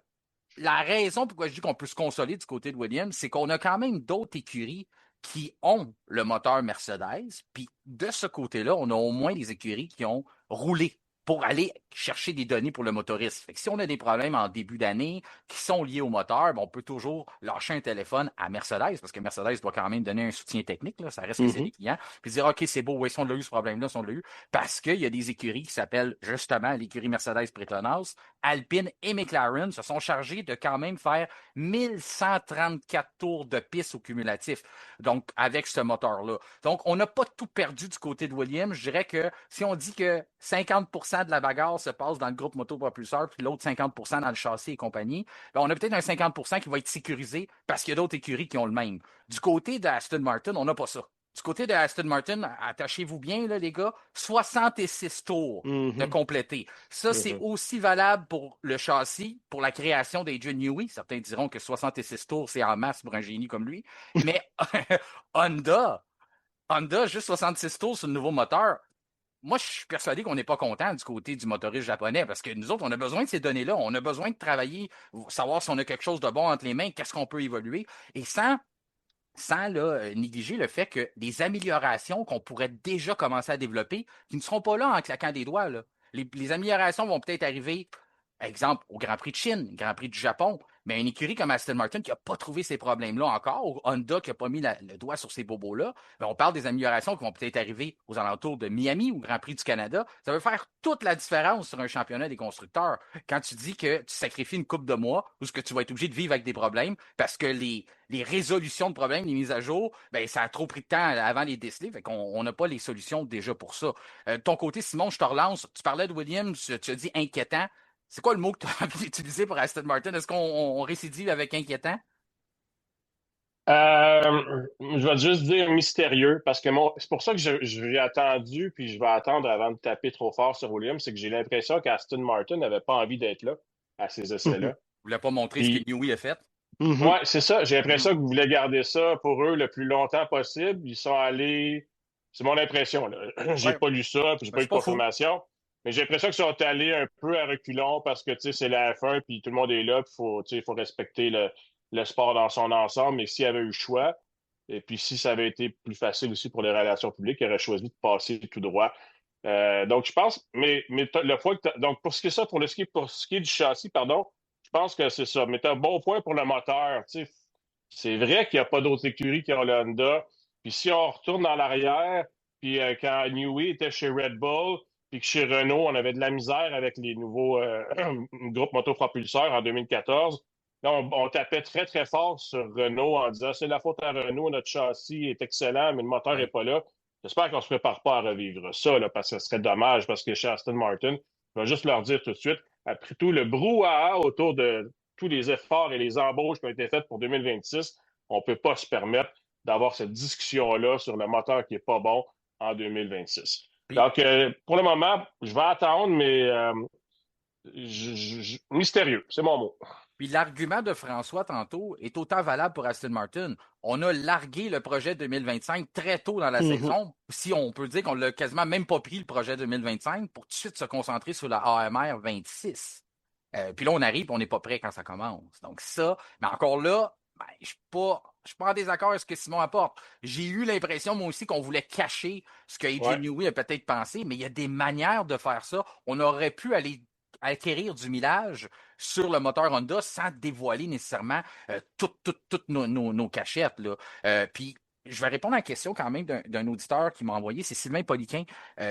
la raison pourquoi je dis qu'on peut se consoler du côté de Williams, c'est qu'on a quand même d'autres écuries qui ont le moteur Mercedes. Puis de ce côté-là, on a au moins des écuries qui ont roulé pour aller chercher des données pour le motoriste. Fait que si on a des problèmes en début d'année qui sont liés au moteur, ben on peut toujours lâcher un téléphone à Mercedes, parce que Mercedes doit quand même donner un soutien technique, là, ça reste que c'est des clients, puis dire, OK, c'est beau, oui, si on l'a eu ce problème-là, si on l'a eu, parce qu'il y a des écuries qui s'appellent justement l'écurie Mercedes Petronas, Alpine et McLaren se sont chargés de quand même faire 1134 tours de piste au cumulatif, donc avec ce moteur-là. Donc, on n'a pas tout perdu du côté de Williams. Je dirais que si on dit que 50% de la bagarre se passe dans le groupe motopropulseur, puis l'autre 50% dans le châssis et compagnie, ben on a peut-être un 50% qui va être sécurisé parce qu'il y a d'autres écuries qui ont le même. Du côté d'Aston Martin, on n'a pas ça. Du côté de Aston Martin, attachez-vous bien, là, les gars, 66 tours de compléter. Ça, c'est aussi valable pour le châssis, pour la création d'Adrian Newey. Certains diront que 66 tours, c'est en masse pour un génie comme lui. Mais Honda, juste 66 tours sur le nouveau moteur. Moi, je suis persuadé qu'on n'est pas content du côté du motoriste japonais parce que nous autres, on a besoin de ces données-là. On a besoin de travailler, savoir si on a quelque chose de bon entre les mains, qu'est-ce qu'on peut évoluer. Et sans là, négliger le fait que des améliorations qu'on pourrait déjà commencer à développer, qui ne seront pas là en claquant des doigts. Là. Les améliorations vont peut-être arriver, exemple, au Grand Prix de Chine, au Grand Prix du Japon, mais une écurie comme Aston Martin qui n'a pas trouvé ces problèmes-là encore, ou Honda qui n'a pas mis le doigt sur ces bobos-là, ben on parle des améliorations qui vont peut-être arriver aux alentours de Miami ou Grand Prix du Canada. Ça veut faire toute la différence sur un championnat des constructeurs. Quand tu dis que tu sacrifies une coupe de mois ou ce que tu vas être obligé de vivre avec des problèmes parce que les résolutions de problèmes, les mises à jour, ben, ça a trop pris de temps avant les déceler. Fait qu'on n'a pas les solutions déjà pour ça. De ton côté, Simon, je te relance. Tu parlais de Williams, tu as dit inquiétant. C'est quoi le mot que tu as envie d'utiliser pour Aston Martin? Est-ce qu'on récidive avec inquiétant? Je vais juste dire mystérieux parce que c'est pour ça que j'ai attendu puis je vais attendre avant de taper trop fort sur Williams, c'est que j'ai l'impression qu'Aston Martin n'avait pas envie d'être là à ces essais-là. Vous voulez pas montrer ce que Newey a fait? Ouais, c'est ça. J'ai l'impression que vous voulez garder ça pour eux le plus longtemps possible. Ils sont allés. C'est mon impression, là. J'ai pas lu ça, puis j'ai pas eu de confirmation. Mais j'ai l'impression qu'ils sont allés un peu à reculons parce que tu sais, c'est la F1, puis tout le monde est là, puis faut respecter le sport dans son ensemble. Mais s'il y avait eu le choix, et puis si ça avait été plus facile aussi pour les relations publiques, ils auraient choisi de passer tout droit. Donc je pense, mais le point donc pour ce qui est ça, pour ce qui est du châssis, pardon. Je pense que c'est ça. Mais tu as un bon point pour le moteur. Tu sais, c'est vrai qu'il n'y a pas d'autres écuries qui ont le Honda. Puis si on retourne dans l'arrière, puis quand Newey était chez Red Bull, puis que chez Renault, on avait de la misère avec les nouveaux groupes motopropulseurs en 2014, là, on tapait très, très fort sur Renault en disant c'est la faute à Renault, notre châssis est excellent, mais le moteur n'est pas là. J'espère qu'on ne se prépare pas à revivre ça, là, parce que ce serait dommage, parce que chez Aston Martin, je vais juste leur dire tout de suite, après tout le brouhaha autour de tous les efforts et les embauches qui ont été faites pour 2026, on ne peut pas se permettre d'avoir cette discussion-là sur le moteur qui n'est pas bon en 2026. Donc, pour le moment, je vais attendre, mais mystérieux, c'est mon mot. Puis l'argument de François tantôt est autant valable pour Aston Martin. On a largué le projet 2025 très tôt dans la saison. Si on peut dire qu'on l'a quasiment même pas pris le projet 2025 pour tout de suite se concentrer sur la AMR 26. Puis là, on arrive et on n'est pas prêt quand ça commence. Donc ça, mais encore là, ben, je suis pas en désaccord avec ce que Simon apporte. J'ai eu l'impression, moi aussi, qu'on voulait cacher ce que AJ Newey a peut-être pensé, mais il y a des manières de faire ça. On aurait pu aller acquérir du millage sur le moteur Honda sans dévoiler nécessairement toutes nos cachettes. Puis, je vais répondre à la question quand même d'un auditeur qui m'a envoyé, c'est Sylvain Poliquin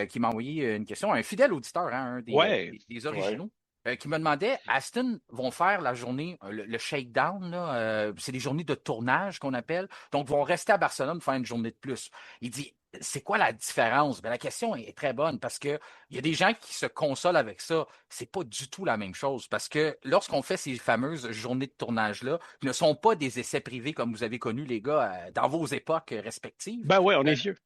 qui m'a envoyé une question, un fidèle auditeur, hein, un des originaux. Qui me demandait, Aston vont faire la journée, le shakedown, là, c'est des journées de tournage qu'on appelle, donc vont rester à Barcelone pour faire une journée de plus. Il dit, c'est quoi la différence? Ben, la question est très bonne parce que il y a des gens qui se consolent avec ça. C'est pas du tout la même chose parce que lorsqu'on fait ces fameuses journées de tournage-là, qui ne sont pas des essais privés comme vous avez connu, les gars, dans vos époques respectives. Ben ouais, on est vieux.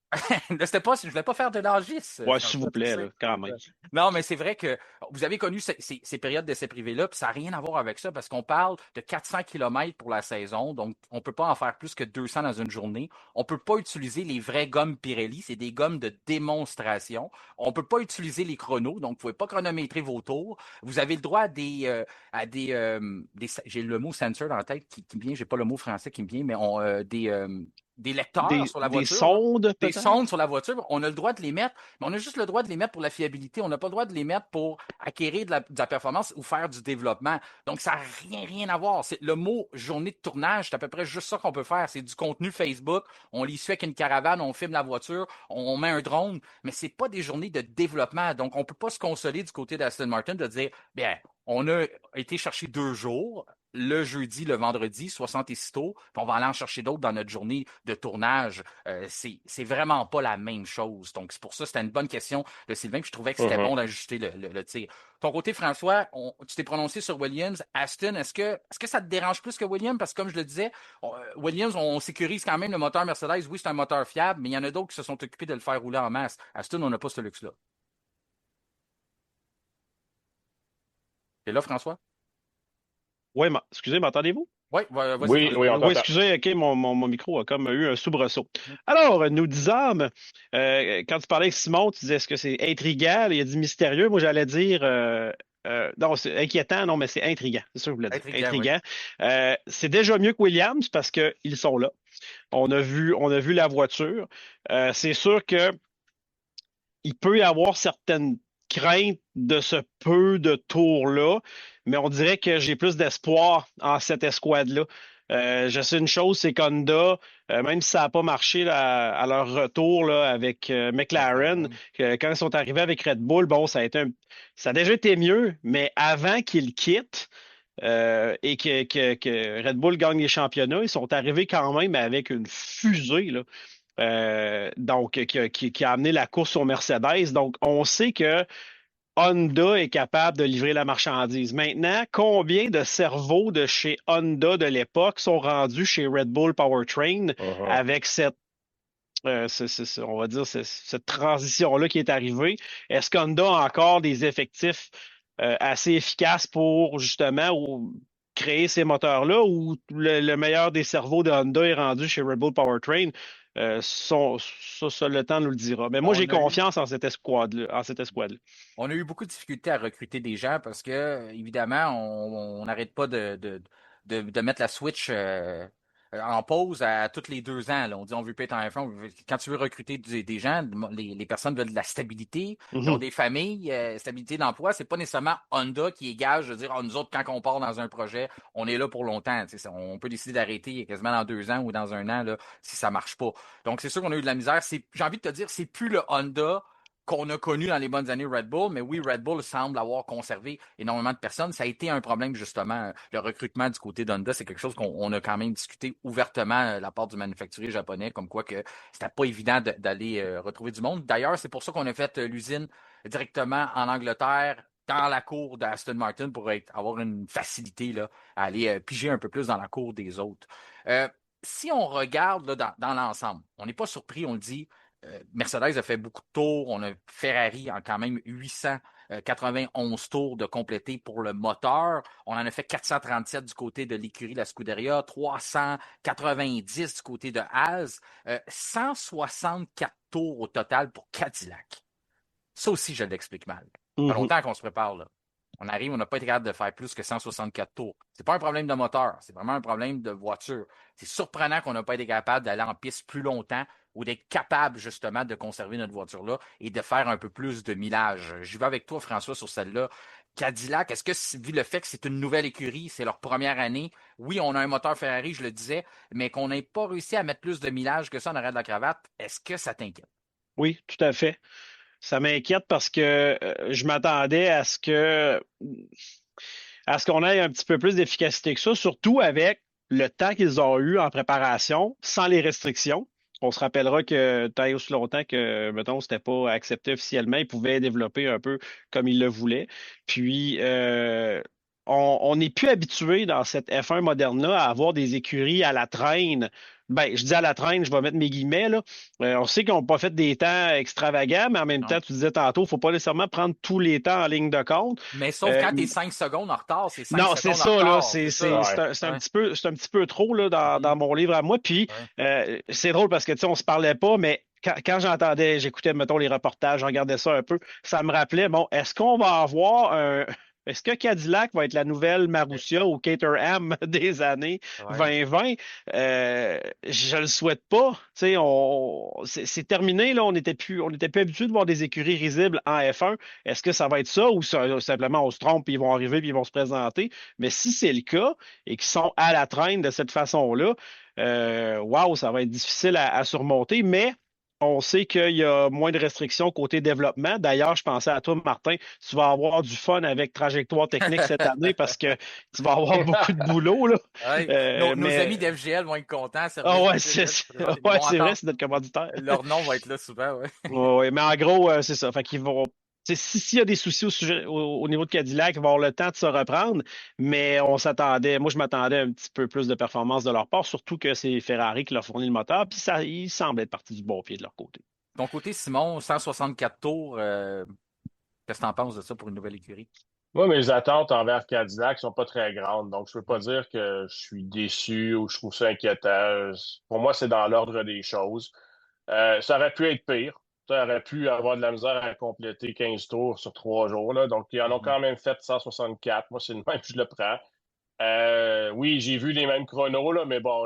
C'était pas, je voulais pas faire de l'âgisme, Ouais, s'il François, vous tu le plaît, sais. là, quand même. Non, mais c'est vrai que vous avez connu ces périodes d'essais privés-là, puis ça n'a rien à voir avec ça, parce qu'on parle de 400 kilomètres pour la saison, donc on ne peut pas en faire plus que 200 dans une journée. On ne peut pas utiliser les vraies gommes Pirelli, c'est des gommes de démonstration. On ne peut pas utiliser les chronos, donc vous ne pouvez pas chronométrer vos tours. Vous avez le droit à j'ai le mot sensor dans la tête qui me vient, j'ai pas le mot français qui me vient, mais des lecteurs sur la Des voiture, là. sondes, Des peut-être? sondes sur la voiture, on a le droit de les mettre, mais on a juste le droit de les mettre pour la fiabilité. On n'a pas le droit de les mettre pour acquérir de la performance ou faire du développement. Donc, ça n'a rien à voir. Le mot journée de tournage, c'est à peu près juste ça qu'on peut faire. C'est du contenu Facebook. On les suit avec une caravane, on filme la voiture, on met un drone, mais c'est pas des journées de développement. Donc, on peut pas se consoler du côté d'Aston Martin de dire, bien, on a été chercher 2 jours, le jeudi, le vendredi, 66 tours, puis on va aller en chercher d'autres dans notre journée de tournage. C'est vraiment pas la même chose. Donc, c'est pour ça que c'était une bonne question de Sylvain, puis je trouvais que c'était bon d'ajuster le tir. Ton côté, François, tu t'es prononcé sur Williams. Aston, est-ce que ça te dérange plus que Williams? Parce que comme je le disais, Williams, on sécurise quand même le moteur Mercedes. Oui, c'est un moteur fiable, mais il y en a d'autres qui se sont occupés de le faire rouler en masse. Aston, on n'a pas ce luxe-là. Et là, François? Oui, excusez, m'entendez-vous? Oui, vas-y, Oui, François. oui, on Oui, t'entend. excusez, OK, mon micro a comme eu un soubresaut. Alors, nous disâmes, quand tu parlais avec Simon, tu disais est-ce que c'est intriguant? Il a dit mystérieux. Moi, j'allais dire, non, c'est inquiétant, non, mais c'est intriguant. C'est ça que je voulais dire. Intriguant, oui. Intriguant. C'est déjà mieux que Williams parce qu'ils sont là. On a vu la voiture. C'est sûr que il peut y avoir certaines craintes de ce peu de tours-là, mais on dirait que j'ai plus d'espoir en cette escouade-là. Je sais une chose, c'est qu'Honda, même si ça n'a pas marché là, à leur retour là, avec McLaren, McLaren. quand ils sont arrivés avec Red Bull, bon, ça a déjà été mieux, mais avant qu'ils quittent et que Red Bull gagne les championnats, ils sont arrivés quand même avec une fusée là. Donc, qui a amené la course au Mercedes. Donc, on sait que Honda est capable de livrer la marchandise. Maintenant, combien de cerveaux de chez Honda de l'époque sont rendus chez Red Bull Powertrain Mhm. avec on va dire, cette transition-là qui est arrivée? Est-ce qu'Honda a encore des effectifs assez efficaces pour justement créer ces moteurs-là ou le meilleur des cerveaux de Honda est rendu chez Red Bull Powertrain? Ça, le temps nous le dira. Mais moi, j'ai On a eu confiance en cette escouade-là. En cette escouade-là. On a eu beaucoup de difficultés à recruter des gens parce que, évidemment, on n'arrête pas de mettre la switch en pause à tous les 2 ans. Là. On dit on veut pas être en F1. Quand tu veux recruter des gens, les personnes veulent de la stabilité, ils ont Mhm. des familles, stabilité d'emploi. C'est pas nécessairement Honda qui est gage de dire nous autres, quand on part dans un projet, on est là pour longtemps. Tu sais, on peut décider d'arrêter quasiment dans 2 ans ou dans un an là, si ça marche pas. Donc, c'est sûr qu'on a eu de la misère. J'ai envie de te dire, c'est plus le Honda qu'on a connu dans les bonnes années Red Bull, mais oui, Red Bull semble avoir conservé énormément de personnes. Ça a été un problème, justement, le recrutement du côté d'Honda. C'est quelque chose qu'on a quand même discuté ouvertement la part du manufacturier japonais, comme quoi que c'était pas évident d'aller retrouver du monde. D'ailleurs, c'est pour ça qu'on a fait l'usine directement en Angleterre, dans la cour d'Aston Martin, pour avoir une facilité là, à aller piger un peu plus dans la cour des autres. Si on regarde là, dans l'ensemble, on n'est pas surpris, on le dit, Mercedes a fait beaucoup de tours. On a Ferrari en quand même 891 tours de compléter pour le moteur. On en a fait 437 du côté de l'écurie La Scuderia, 390 du côté de Haas, 164 tours au total pour Cadillac. Ça aussi, je l'explique mal. Ça fait Mhm. longtemps qu'on se prépare là. On arrive, on n'a pas été capable de faire plus que 164 tours. C'est pas un problème de moteur, c'est vraiment un problème de voiture. C'est surprenant qu'on n'a pas été capable d'aller en piste plus longtemps ou d'être capable justement de conserver notre voiture-là et de faire un peu plus de millage. Je vais avec toi, François, sur celle-là. Cadillac, est-ce que, vu le fait que c'est une nouvelle écurie, c'est leur première année, oui, on a un moteur Ferrari, je le disais, mais qu'on n'ait pas réussi à mettre plus de millage que ça en arrière de la cravate, est-ce que ça t'inquiète? Oui, tout à fait. Ça m'inquiète parce que je m'attendais à ce qu'on ait un petit peu plus d'efficacité que ça, surtout avec le temps qu'ils ont eu en préparation, sans les restrictions. On se rappellera que tant et aussi longtemps que, mettons, c'était pas accepté officiellement, ils pouvaient développer un peu comme ils le voulaient. Puis, on n'est plus habitué dans cette F1 moderne-là à avoir des écuries à la traîne Ben, je dis à la traîne, je vais mettre mes guillemets, là. On sait qu'ils n'ont pas fait des temps extravagants, mais en même temps, Non. tu disais tantôt, il ne faut pas nécessairement prendre tous les temps en ligne de compte. Mais sauf quand t'es 5 secondes en retard, c'est 5 Non, c'est secondes en ça, là. retard. C'est ça. Ouais. C'est un Ouais. petit peu, c'est un petit peu trop, là, dans Mhm. mon livre à moi. Puis, Ouais. c'est drôle parce que, tu sais, on se parlait pas, mais quand j'écoutais, mettons, les reportages, je regardais ça un peu, ça me rappelait, bon, est-ce qu'on va avoir est-ce que Cadillac va être la nouvelle Marussia ou Caterham des années Ouais. 2020? Je le souhaite pas. Tu sais, c'est terminé, là. On était plus habitué de voir des écuries risibles en F1. Est-ce que ça va être ça ou simplement on se trompe puis ils vont arriver puis ils vont se présenter? Mais si c'est le cas et qu'ils sont à la traîne de cette façon-là, waouh, ça va être difficile à surmonter, mais on sait qu'il y a moins de restrictions côté développement. D'ailleurs, je pensais à toi, Martin, tu vas avoir du fun avec Trajectoire Technique cette année parce que tu vas avoir beaucoup de boulot, là. Ouais. Nos amis Mais d'FGL vont être contents. ah Service ouais, FGL, ils ouais, vont c'est vrai, entendre. c'est notre commanditaire. Leur nom va être là souvent, ouais. Ouais, ouais, mais en gros, c'est ça. Fait qu'ils vont. S'il y a des soucis au niveau de Cadillac, ils vont avoir le temps de se reprendre, mais moi je m'attendais à un petit peu plus de performance de leur part, surtout que c'est Ferrari qui leur fournit le moteur, puis ça, il semble être parti du bon pied de leur côté. Ton côté, Simon, 164 tours, qu'est-ce que t'en penses de ça pour une nouvelle écurie? Moi, mes attentes envers Cadillac sont pas très grandes, donc je veux pas dire que je suis déçu ou je trouve ça inquiétant. Pour moi, c'est dans l'ordre des choses. Ça aurait pu être pire. Ça aurait pu avoir de la misère à compléter 15 tours sur 3 jours, là. Donc, ils en ont Mhm. quand même fait 164. Moi, c'est le même que je le prends. Oui, j'ai vu les mêmes chronos, là, mais bon,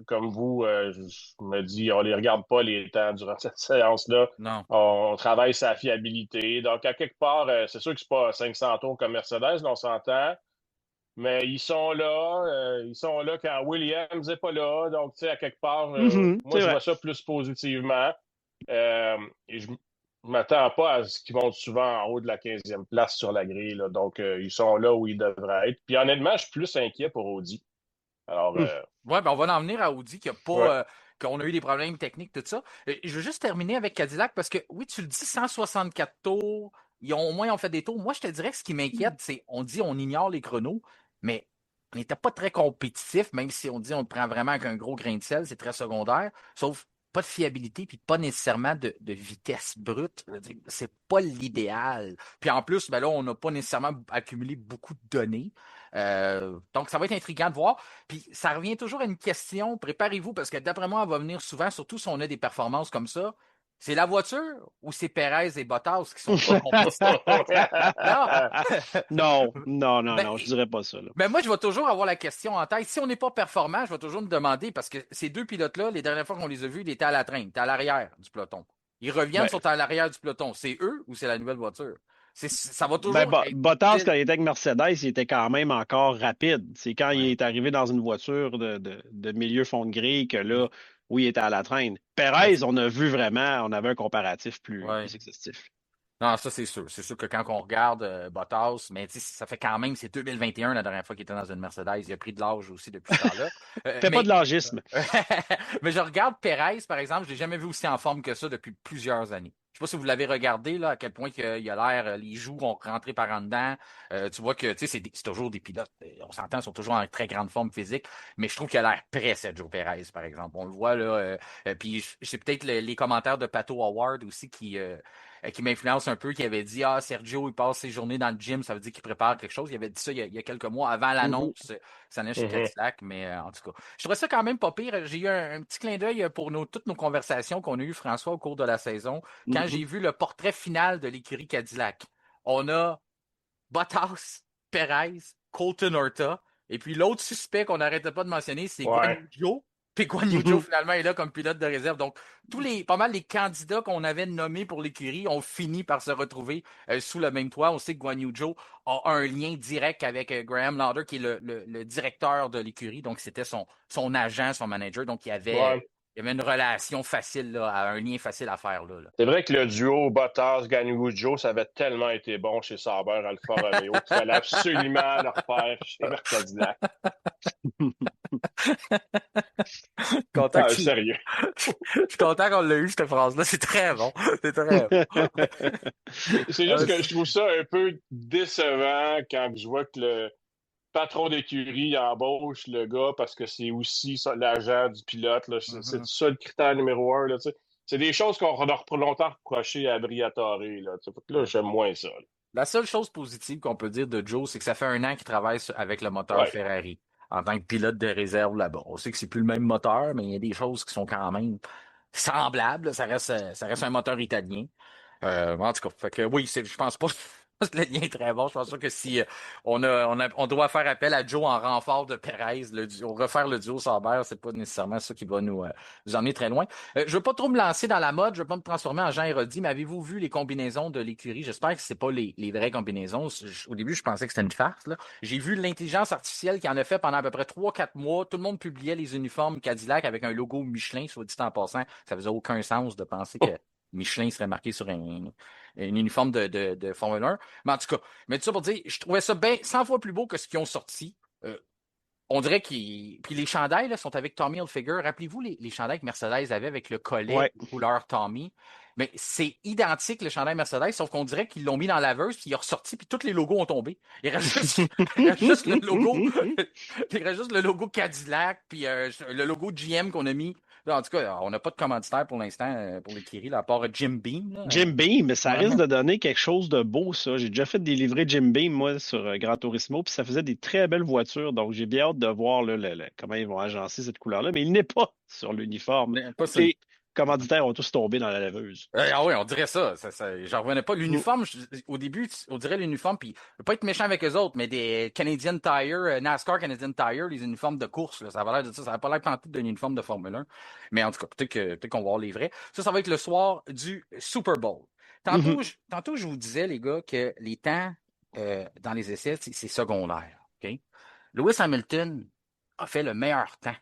comme vous, je me dis, on les regarde pas les temps durant cette séance-là. Non. On travaille sa fiabilité. Donc, à quelque part, c'est sûr que c'est pas 500 tours comme Mercedes, là, on s'entend. Mais ils sont là quand Williams n'est pas là. Donc, tu sais, à quelque part, moi, C'est je vrai. vois ça plus positivement. Et je ne m'attends pas à ce qu'ils vont souvent en haut de la 15e place sur la grille, là. Donc, ils sont là où ils devraient être. Puis, honnêtement, je suis plus inquiet pour Audi. Alors, Hum. Ouais, ben on va en venir à Audi ouais. qu'on a eu des problèmes techniques, tout ça. Je veux juste terminer avec Cadillac parce que oui, tu le dis, 164 tours, au moins on fait des tours. Moi, je te dirais que ce qui m'inquiète, c'est on dit on ignore les chronos, mais on n'était pas très compétitif, même si on dit on le prend vraiment avec un gros grain de sel, c'est très secondaire, sauf pas de fiabilité puis pas nécessairement de vitesse brute. Je veux dire, c'est pas l'idéal. Puis en plus, ben là, on n'a pas nécessairement accumulé beaucoup de données. Donc, ça va être intriguant de voir. Puis ça revient toujours à une question, préparez-vous, parce que d'après moi, elle va venir souvent, surtout si on a des performances comme ça. C'est la voiture ou c'est Perez et Bottas qui sont pas compétitifs? Non. Non, non, non, Ben, non, je dirais pas ça, là. ben moi, je vais toujours avoir la question en tête. Si on n'est pas performant, je vais toujours me demander, parce que ces deux pilotes-là, les dernières fois qu'on les a vus, ils étaient à la traîne, ils étaient à l'arrière du peloton. Ils reviennent, Ben, sont à l'arrière du peloton. C'est eux ou c'est la nouvelle voiture? Ça va toujours être Bottas, quand difficile. il était avec Mercedes, il était quand même encore rapide. C'est quand il Ouais. est arrivé dans une voiture de milieu fond de grille que là, oui, il était à la traîne. Ben, Perez, on a vu vraiment, on avait un comparatif ouais. plus exhaustif. Non, ça, c'est sûr. C'est sûr que quand on regarde Bottas, mais tu sais, ça fait quand même, c'est 2021 la dernière fois qu'il était dans une Mercedes. Il a pris de l'âge aussi depuis ce temps-là. Fais pas de Mais, l'âgisme. mais je regarde Perez, par exemple, je l'ai jamais vu aussi en forme que ça depuis plusieurs années. Je sais pas si vous l'avez regardé, là, à quel point il a l'air, les joues ont rentré par en dedans. Tu vois que, tu sais, c'est toujours des pilotes. On s'entend, ils sont toujours en très grande forme physique, mais je trouve qu'il a l'air prêt, Sergio Perez, par exemple. On le voit, là. Puis c'est peut-être les commentaires de Pato Howard aussi qui m'influence un peu, qui avait dit ah, Sergio, il passe ses journées dans le gym, ça veut dire qu'il prépare quelque chose. Il avait dit ça il y a quelques mois avant Mhm. l'annonce que ça allait chez Mhm. Cadillac, mais en tout cas. Je trouvais ça quand même pas pire. J'ai eu un petit clin d'œil pour toutes nos conversations qu'on a eues, François, au cours de la saison, quand Mhm. j'ai vu le portrait final de l'écurie Cadillac. On a Bottas, Perez, Colton Horta. Et puis l'autre suspect qu'on n'arrêtait pas de mentionner, c'est Guan Ouais. Yu Zhou. Puis Guan Yu Zhou, Mhm. finalement, est là comme pilote de réserve. Donc, pas mal les candidats qu'on avait nommés pour l'écurie ont fini par se retrouver sous le même toit. On sait que Guan Yu Zhou a un lien direct avec Graham Lauder, qui est le directeur de l'écurie. Donc, c'était son agent, son manager. Donc, Ouais. il y avait une relation facile, là, un lien facile à faire là. C'est vrai que le duo Bottas-Ganyu-Joe, ça avait tellement été bon chez Sauber Alfa Romeo qu'il fallait absolument le refaire chez Cadillac. Content Ah, que tu- sérieux. Je suis content qu'on l'a eu, cette phrase-là. C'est très bon. C'est très bon. C'est juste que je trouve ça un peu décevant quand je vois que patron d'écurie il embauche le gars parce que c'est aussi ça, l'agent du pilote. Là. C'est ça le critère numéro un. Là, tu sais. C'est des choses qu'on a longtemps reproché à Briatore. Là, tu sais. Fait que là, j'aime moins ça. Là. La seule chose positive qu'on peut dire de Joe, c'est que ça fait 1 an qu'il travaille avec le moteur Ouais. Ferrari en tant que pilote de réserve là-bas. On sait que c'est plus le même moteur, mais il y a des choses qui sont quand même semblables. Ça reste un moteur italien. En tout cas, fait que oui, je pense pas que le lien est très bon. Je pense pas que si on doit faire appel à Joe en renfort de Perez, refaire le duo Sauber, c'est pas nécessairement ça qui va nous emmener très loin. Je veux pas trop me lancer dans la mode, je veux pas me transformer en Jean Héroldi, mais avez-vous vu les combinaisons de l'écurie? J'espère que c'est pas les vraies combinaisons. Au début, je pensais que c'était une farce, là. J'ai vu l'intelligence artificielle qui en a fait pendant à peu près 3-4 mois. Tout le monde publiait les uniformes Cadillac avec un logo Michelin, soit dit en passant. Ça faisait aucun sens de penser que Michelin serait marqué sur un uniforme de Formule 1. Mais en tout cas, mais tout ça pour dire, je trouvais ça bien 100 fois plus beau que ce qu'ils ont sorti. On dirait qu'ils. Puis les chandails là, sont avec Tommy Hilfiger. Rappelez-vous les chandails que Mercedes avait avec le collet Ouais. couleur Tommy. Mais c'est identique, le chandail Mercedes, sauf qu'on dirait qu'ils l'ont mis dans la laveuse, puis il est ressorti, puis tous les logos ont tombé. Il reste juste le logo. Il reste juste le logo Cadillac, puis le logo GM qu'on a mis. Là, en tout cas, on n'a pas de commanditaire pour l'instant pour les Kiri, à part Jim Beam. Là. Jim Beam, mais ça risque Ouais. de donner quelque chose de beau, ça. J'ai déjà fait des livrets Jim Beam, moi, sur Gran Turismo, puis ça faisait des très belles voitures. Donc, j'ai bien hâte de voir là, comment ils vont agencer cette couleur-là. Mais il n'est pas sur l'uniforme. Pas ça. Les commanditaires ont tous tombé dans la laveuse. Ah oui, on dirait ça. J'en revenais pas. Mm. L'uniforme, au début, on dirait l'uniforme, puis je veux pas être méchant avec eux autres, mais des Canadian Tire, NASCAR Canadian Tire, les uniformes de course, là, ça avait l'air de ça. Ça n'a pas l'air pantoute d'un uniforme de Formule 1. Mais en tout cas, peut-être qu'on va voir les vrais. Ça va être le soir du Super Bowl. Mhm. Tantôt, je vous disais, les gars, que les temps dans les essais, c'est secondaire. OK? Lewis Hamilton a fait le meilleur temps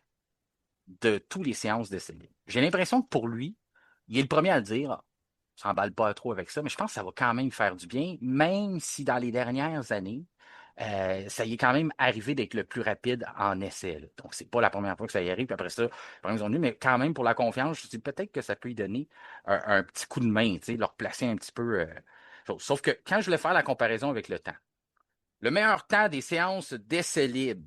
de toutes les séances d'essais libres. J'ai l'impression que pour lui, il est le premier à le dire, on s'emballe pas trop avec ça, mais je pense que ça va quand même faire du bien, même si dans les dernières années, ça y est quand même arrivé d'être le plus rapide en essai. Là. Donc, c'est pas la première fois que ça y arrive. Puis après ça, ils ont dit, mais quand même, pour la confiance, je dis peut-être que ça peut y donner un petit coup de main, leur placer un petit peu. Sauf que quand je voulais faire la comparaison avec le temps, le meilleur temps des séances d'essai libre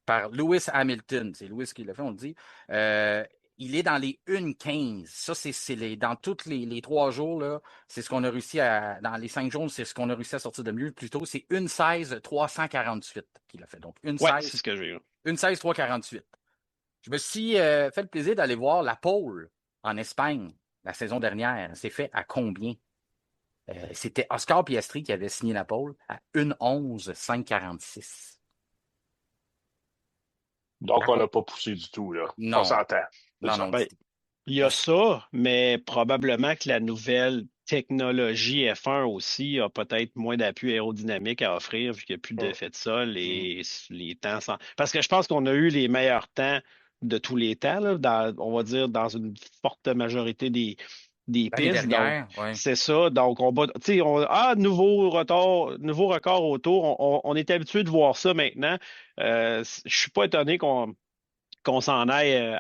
par Lewis Hamilton, c'est Lewis qui l'a fait, on le dit, il est dans les 1,15. Ça, dans tous les 3 jours, là, c'est ce qu'on a réussi dans les 5 jours, c'est ce qu'on a réussi à sortir de mieux. Plutôt, c'est 1,16 348 qu'il a fait. Donc, Ouais, c'est ce que j'ai eu. 1,16 348. Je me suis fait le plaisir d'aller voir la pole en Espagne la saison dernière. C'est fait à combien? C'était Oscar Piastri qui avait signé la pole à 1,11 546. Donc, on n'a pas poussé du tout. Là. On Non, s'entend. C'est non, ça. non. Ben, il y a ça, mais probablement que la nouvelle technologie F1 aussi a peut-être moins d'appui aérodynamique à offrir vu qu'il n'y a plus d'effet de sol et les temps sans. Parce que je pense qu'on a eu les meilleurs temps de tous les temps, là, on va dire dans une forte majorité des L'année pistes. Donc, dernière, oui. c'est ça. Donc, on bat. Tu sais, nouveau record autour. On est habitué de voir ça maintenant. Je suis pas étonné qu'on s'en aille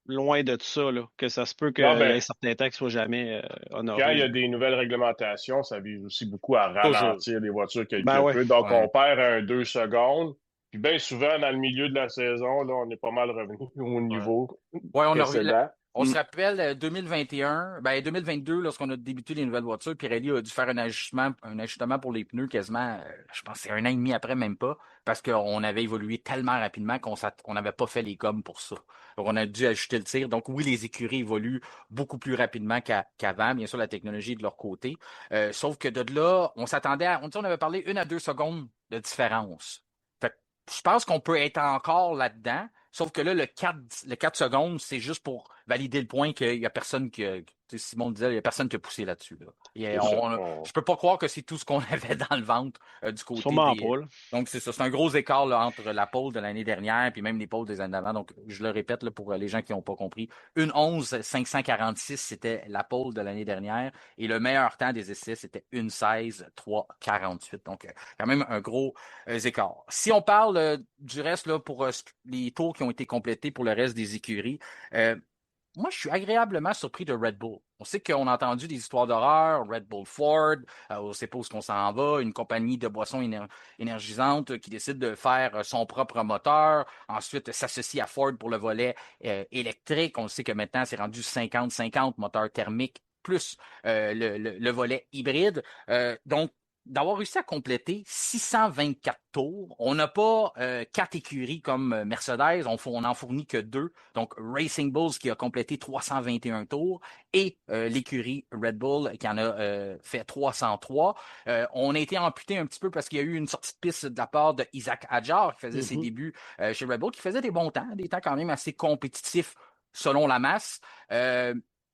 loin de tout ça, là, que ça se peut qu'il y Non, ait ben, un certain temps qui soit jamais quand il honoré. y Là. a des nouvelles réglementations, ça vise aussi beaucoup à Toujours. ralentir les voitures Ben quelque ouais. peu. Donc, Ouais. on perd 2 secondes. Puis bien souvent, dans le milieu de la saison, là, on est pas mal revenu au Ouais. niveau Ouais, précédent. on se rappelle 2021, 2022, lorsqu'on a débuté les nouvelles voitures, Pirelli a dû faire un ajustement pour les pneus quasiment, je pense que c'est 1 an et demi après, même pas, parce qu'on avait évolué tellement rapidement qu'on n'avait pas fait les gommes pour ça. Donc, on a dû ajuster le tir. Donc, oui, les écuries évoluent beaucoup plus rapidement qu'avant. Bien sûr, la technologie est de leur côté. Sauf que de là, on s'attendait on avait parlé 1 à 2 secondes de différence. Fait que je pense qu'on peut être encore là-dedans. Sauf que là, le 4 secondes, c'est juste pour valider le point qu'il n'y a personne Simon disait, il n'y a personne qui a poussé là-dessus. Là. Et C'est ça. je peux pas croire que c'est tout ce qu'on avait dans le ventre du côté Sûrement des. pas, là. Donc, c'est ça. C'est un gros écart là, entre la pole de l'année dernière et même les poles des années d'avant. Donc, je le répète là, pour les gens qui n'ont pas compris. 1,11 546, c'était la pole de l'année dernière. Et le meilleur temps des essais, c'était 1,16 348. Donc, quand même un gros écart. Si on parle du reste là, pour les tours qui ont été complétés pour le reste des écuries, moi, je suis agréablement surpris de Red Bull. On sait qu'on a entendu des histoires d'horreur, Red Bull Ford, on ne sait pas où on s'en va, une compagnie de boissons énergisantes qui décide de faire son propre moteur, ensuite s'associe à Ford pour le volet électrique. On sait que maintenant, c'est rendu 50-50 moteur thermique plus le volet hybride. Donc, d'avoir réussi à compléter 624 tours. On n'a pas 4 écuries comme Mercedes, on n'en fournit que 2. Donc, Racing Bulls qui a complété 321 tours et l'écurie Red Bull qui en a fait 303. On a été amputé un petit peu parce qu'il y a eu une sortie de piste de la part de Isaac Hadjar qui faisait ses débuts chez Red Bull, qui faisait des bons temps, des temps quand même assez compétitifs selon la masse.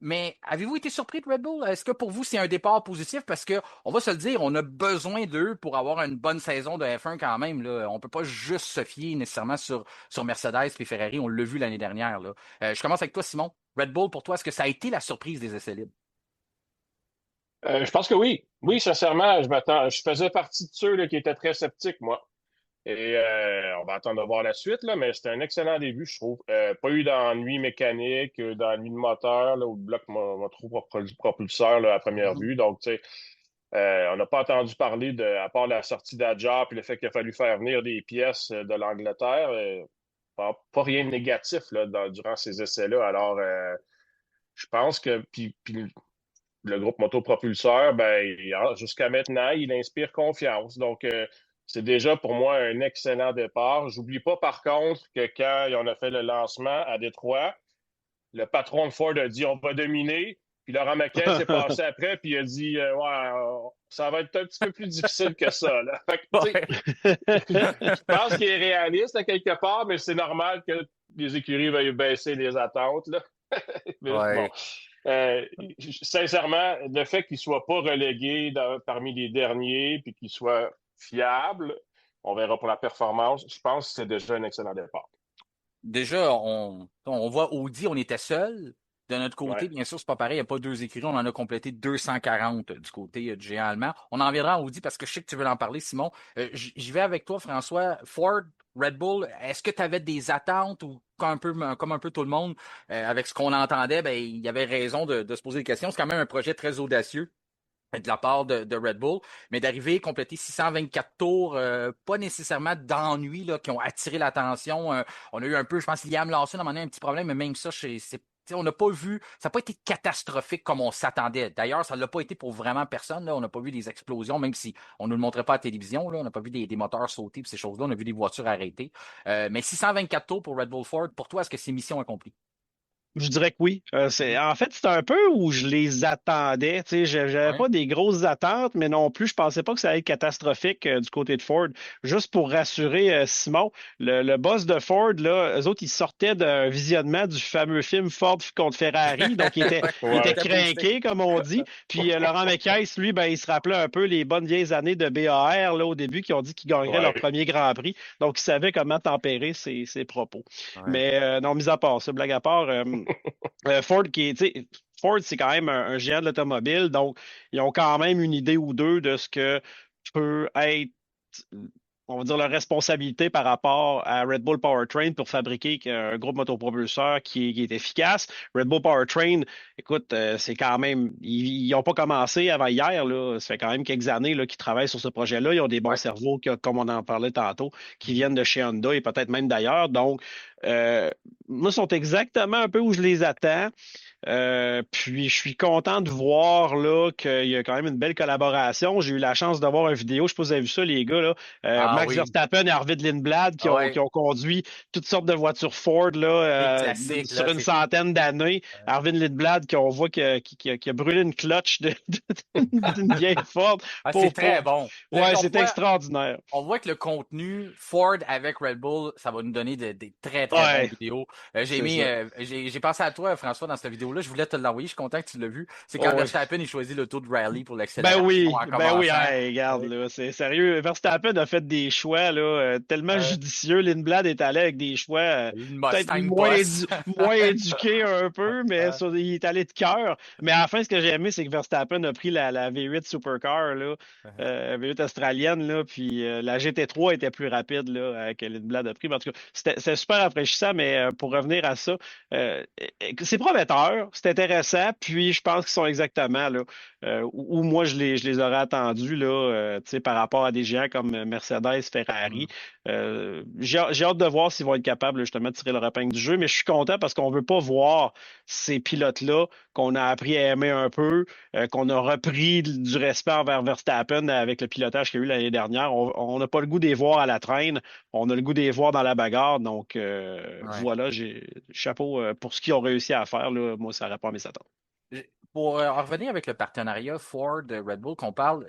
Mais avez-vous été surpris de Red Bull? Est-ce que pour vous, c'est un départ positif? Parce que, on va se le dire, on a besoin d'eux pour avoir une bonne saison de F1 quand même. Là. On ne peut pas juste se fier nécessairement sur Mercedes et Ferrari. On l'a vu l'année dernière. Là. Je commence avec toi, Simon. Red Bull, pour toi, est-ce que ça a été la surprise des essais libres? Je pense que oui. Oui, sincèrement, je faisais partie de ceux là, qui étaient très sceptiques, moi. Et on va attendre de voir la suite, là, mais c'était un excellent début, je trouve. Pas eu d'ennui mécanique, d'ennui de moteur, là, ou de bloc trop propulseur là, à première vue. Donc, tu sais, on n'a pas entendu parler à part la sortie d'Adjar puis le fait qu'il a fallu faire venir des pièces de l'Angleterre, pas rien de négatif là, durant ces essais-là. Alors, je pense que puis le groupe motopropulseur, ben, jusqu'à maintenant, il inspire confiance. Donc, c'est déjà pour moi un excellent départ. J'oublie pas, par contre, que quand on a fait le lancement à Détroit, le patron de Ford a dit on va dominer. Puis Laurent Mekies s'est passé après, puis il a dit ouais, ça va être un petit peu plus difficile que ça. Là. Fait que, je pense qu'il est réaliste à quelque part, mais c'est normal que les écuries veuillent baisser les attentes. Là. Mais, bon. Ouais. Sincèrement, le fait qu'il ne soit pas relégué parmi les derniers puis qu'il soit fiable, on verra pour la performance. Je pense que c'est déjà un excellent départ. Déjà, on voit Audi, on était seul. De notre côté, Ouais. bien sûr, c'est pas pareil. Il n'y a pas 2 écuries. On en a complété 240 du côté du géant allemand. On en viendra à Audi parce que je sais que tu veux en parler, Simon. J'y vais avec toi, François. Ford, Red Bull, est-ce que tu avais des attentes ou comme un peu tout le monde, avec ce qu'on entendait, ben, il y avait raison de se poser des questions. C'est quand même un projet très audacieux de la part de Red Bull, mais d'arriver à compléter 624 tours, pas nécessairement d'ennuis là, qui ont attiré l'attention. On a eu un peu, je pense, Liam Lawson a donné un petit problème, mais même ça, on n'a pas vu, ça n'a pas été catastrophique comme on s'attendait. D'ailleurs, ça ne l'a pas été pour vraiment personne. Là. On n'a pas vu des explosions, même si on ne nous le montrait pas à la télévision. Là. On n'a pas vu des moteurs sauter et ces choses-là. On a vu des voitures arrêtées. Mais 624 tours pour Red Bull Ford, pour toi, est-ce que c'est mission accomplie? Je dirais que oui. En fait, c'est un peu où je les attendais. Tu sais, j'avais Ouais. pas des grosses attentes, mais non plus, je pensais pas que ça allait être catastrophique du côté de Ford. Juste pour rassurer Simon, le boss de Ford, là, eux autres, ils sortaient d'un visionnement du fameux film Ford contre Ferrari. Donc, il était Ouais. craqué, comme on dit. Puis Laurent Mekies, lui, ben, il se rappelait un peu les bonnes vieilles années de BAR là, au début, qui ont dit qu'ils gagneraient leur Ouais. premier Grand Prix. Donc, il savait comment tempérer ses propos. Ouais. Mais non, mis à part ça, blague à part. Ford tu sais, Ford, c'est quand même un géant de l'automobile, donc ils ont quand même une idée ou deux de ce que peut être, on va dire, leur responsabilité par rapport à Red Bull Powertrain pour fabriquer un groupe motopropulseur qui est efficace. Red Bull Powertrain, écoute, c'est quand même, ils n'ont pas commencé avant hier, là. Ça fait quand même quelques années là, qu'ils travaillent sur ce projet-là. Ils ont des bons Ouais. cerveaux, comme on en parlait tantôt, qui viennent de chez Honda et peut-être même d'ailleurs. Donc, euh, moi, sont exactement un peu où je les attends. Puis je suis content de voir là qu'il y a quand même une belle collaboration. J'ai eu la chance de voir une vidéo, je sais pas si vous avez vu ça, les gars, là. Ah Max oui. Verstappen et Arvid Lindblad qui Ouais. ont conduit toutes sortes de voitures Ford là, Des classiques, sur là. une centaine d'années. Arvid Lindblad, qu'on voit qui a brûlé une clutch d'une vieille Ford. Ah, c'est Pour... très bon. Ouais, On c'est voit, extraordinaire. on voit que le contenu Ford avec Red Bull, ça va nous donner des très, très bons Ouais, vidéos. c'est ça. J'ai pensé à toi, François, dans cette vidéo-là. Je voulais te l'envoyer. Je suis content que tu l'as vu. C'est quand Oh, ouais. Verstappen, il choisit l'auto de rallye pour l'accélération en Ben oui, commençant. hey, regarde, Ouais. là, c'est sérieux. Verstappen a fait des choix là, tellement Ouais. judicieux. Lindblad est allé avec des choix Une peut-être Mustang Boss. moins éduqués un peu, mais Ouais. il est allé de cœur. Mais à la fin, ce que j'ai aimé, c'est que Verstappen a pris la V8 Supercar, là, V8 australienne, là, puis la GT3 était plus rapide là, que Lindblad a pris. Mais en tout cas, c'était super rafraîchissant, mais pour revenir à ça, c'est prometteur, c'est intéressant, puis je pense qu'ils sont exactement là où moi je les aurais attendus là, tu sais, par rapport à des géants comme Mercedes, Ferrari. J'ai hâte de voir s'ils vont être capables justement de tirer leur épingle du jeu, mais je suis content parce qu'on veut pas voir ces pilotes-là qu'on a appris à aimer un peu, qu'on a repris du respect envers Verstappen avec le pilotage qu'il y a eu l'année dernière. On n'a pas le goût de les voir à la traîne, on a le goût de les voir dans la bagarre. Donc Ouais. voilà, j'ai chapeau pour ce qu'ils ont réussi à faire. Là, moi, ça répond à mes attentes. Pour en revenir avec le partenariat Ford-Red Bull qu'on parle,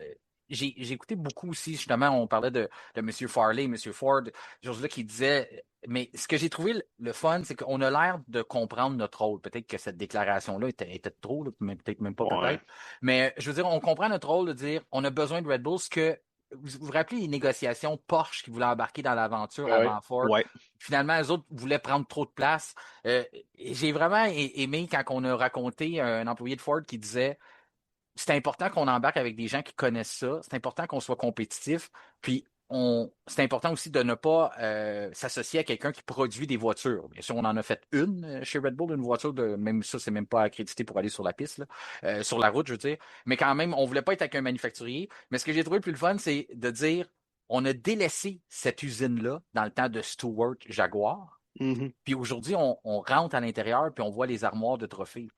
j'ai écouté beaucoup aussi, justement, on parlait de M. Farley, M. Ford, chose-là qui disait, mais ce que j'ai trouvé le fun, c'est qu'on a l'air de comprendre notre rôle. Peut-être que cette déclaration-là était trop, là, mais peut-être même pas Ouais. peut-être. Mais je veux dire, on comprend notre rôle de dire, on a besoin de Red Bull, ce que vous rappelez les négociations Porsche qui voulaient embarquer dans l'aventure Ouais. avant Ford? Ouais. Finalement, les autres voulaient prendre trop de place. J'ai vraiment aimé quand on a raconté un employé de Ford qui disait c'est important qu'on embarque avec des gens qui connaissent ça, c'est important qu'on soit compétitif, puis c'est important aussi de ne pas s'associer à quelqu'un qui produit des voitures. Bien sûr, on en a fait une chez Red Bull, une voiture même ça, c'est même pas accrédité pour aller sur la piste, là, sur la route, je veux dire. Mais quand même, on voulait pas être avec un manufacturier. Mais ce que j'ai trouvé le plus le fun, c'est de dire on a délaissé cette usine-là dans le temps de Stewart Jaguar. Mhm. Puis aujourd'hui, on rentre à l'intérieur puis on voit les armoires de trophées.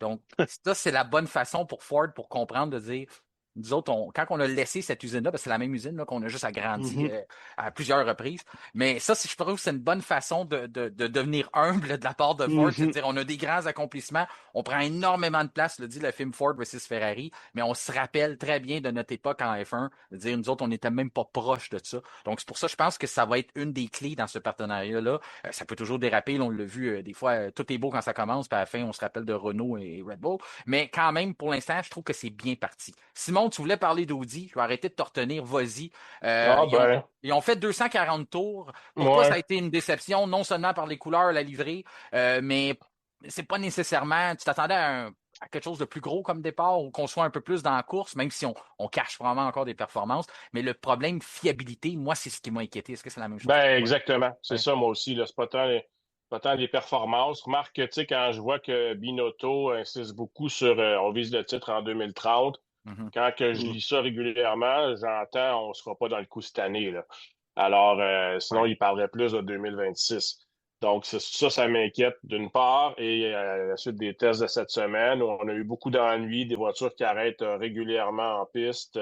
Donc, ça, c'est la bonne façon pour Ford pour comprendre de dire, nous autres, quand on a laissé cette usine-là, parce que c'est la même usine là, qu'on a juste agrandi Mhm. à plusieurs reprises. Mais ça, je trouve que c'est une bonne façon de devenir humble de la part de Ford. C'est de Mhm. dire, on a des grands accomplissements, on prend énormément de place, le dit le film Ford versus Ferrari, mais on se rappelle très bien de notre époque en F1, de dire, nous autres, on n'était même pas proche de ça. Donc, c'est pour ça, je pense que ça va être une des clés dans ce partenariat-là. Ça peut toujours déraper, là, on l'a vu, des fois, tout est beau quand ça commence, puis à la fin, on se rappelle de Renault et Red Bull. Mais quand même, pour l'instant, je trouve que c'est bien parti. Simon, tu voulais parler d'Audi, je vais arrêter de te retenir, vas-y. Ah ben, Ils ont fait 240 tours. Pour toi, ça ouais. a été une déception, non seulement par les couleurs, la livrée, mais c'est pas nécessairement. Tu t'attendais à quelque chose de plus gros comme départ ou qu'on soit un peu plus dans la course, même si on cache vraiment encore des performances. Mais le problème fiabilité, moi, c'est ce qui m'a inquiété. Est-ce que c'est la même chose pour Ben, toi? exactement. C'est Ouais. ça, moi aussi, là. C'est pas tant les performances. Remarque que, tu sais, quand je vois que Binotto insiste beaucoup sur on vise le titre en 2030, Mhm. quand que je Mhm. lis ça régulièrement, j'entends on sera pas dans le coup cette année, là. Alors, sinon, Ouais. il parlerait plus de 2026. Donc, ça m'inquiète d'une part. Et à la suite des tests de cette semaine, on a eu beaucoup d'ennuis, des voitures qui arrêtent régulièrement en piste.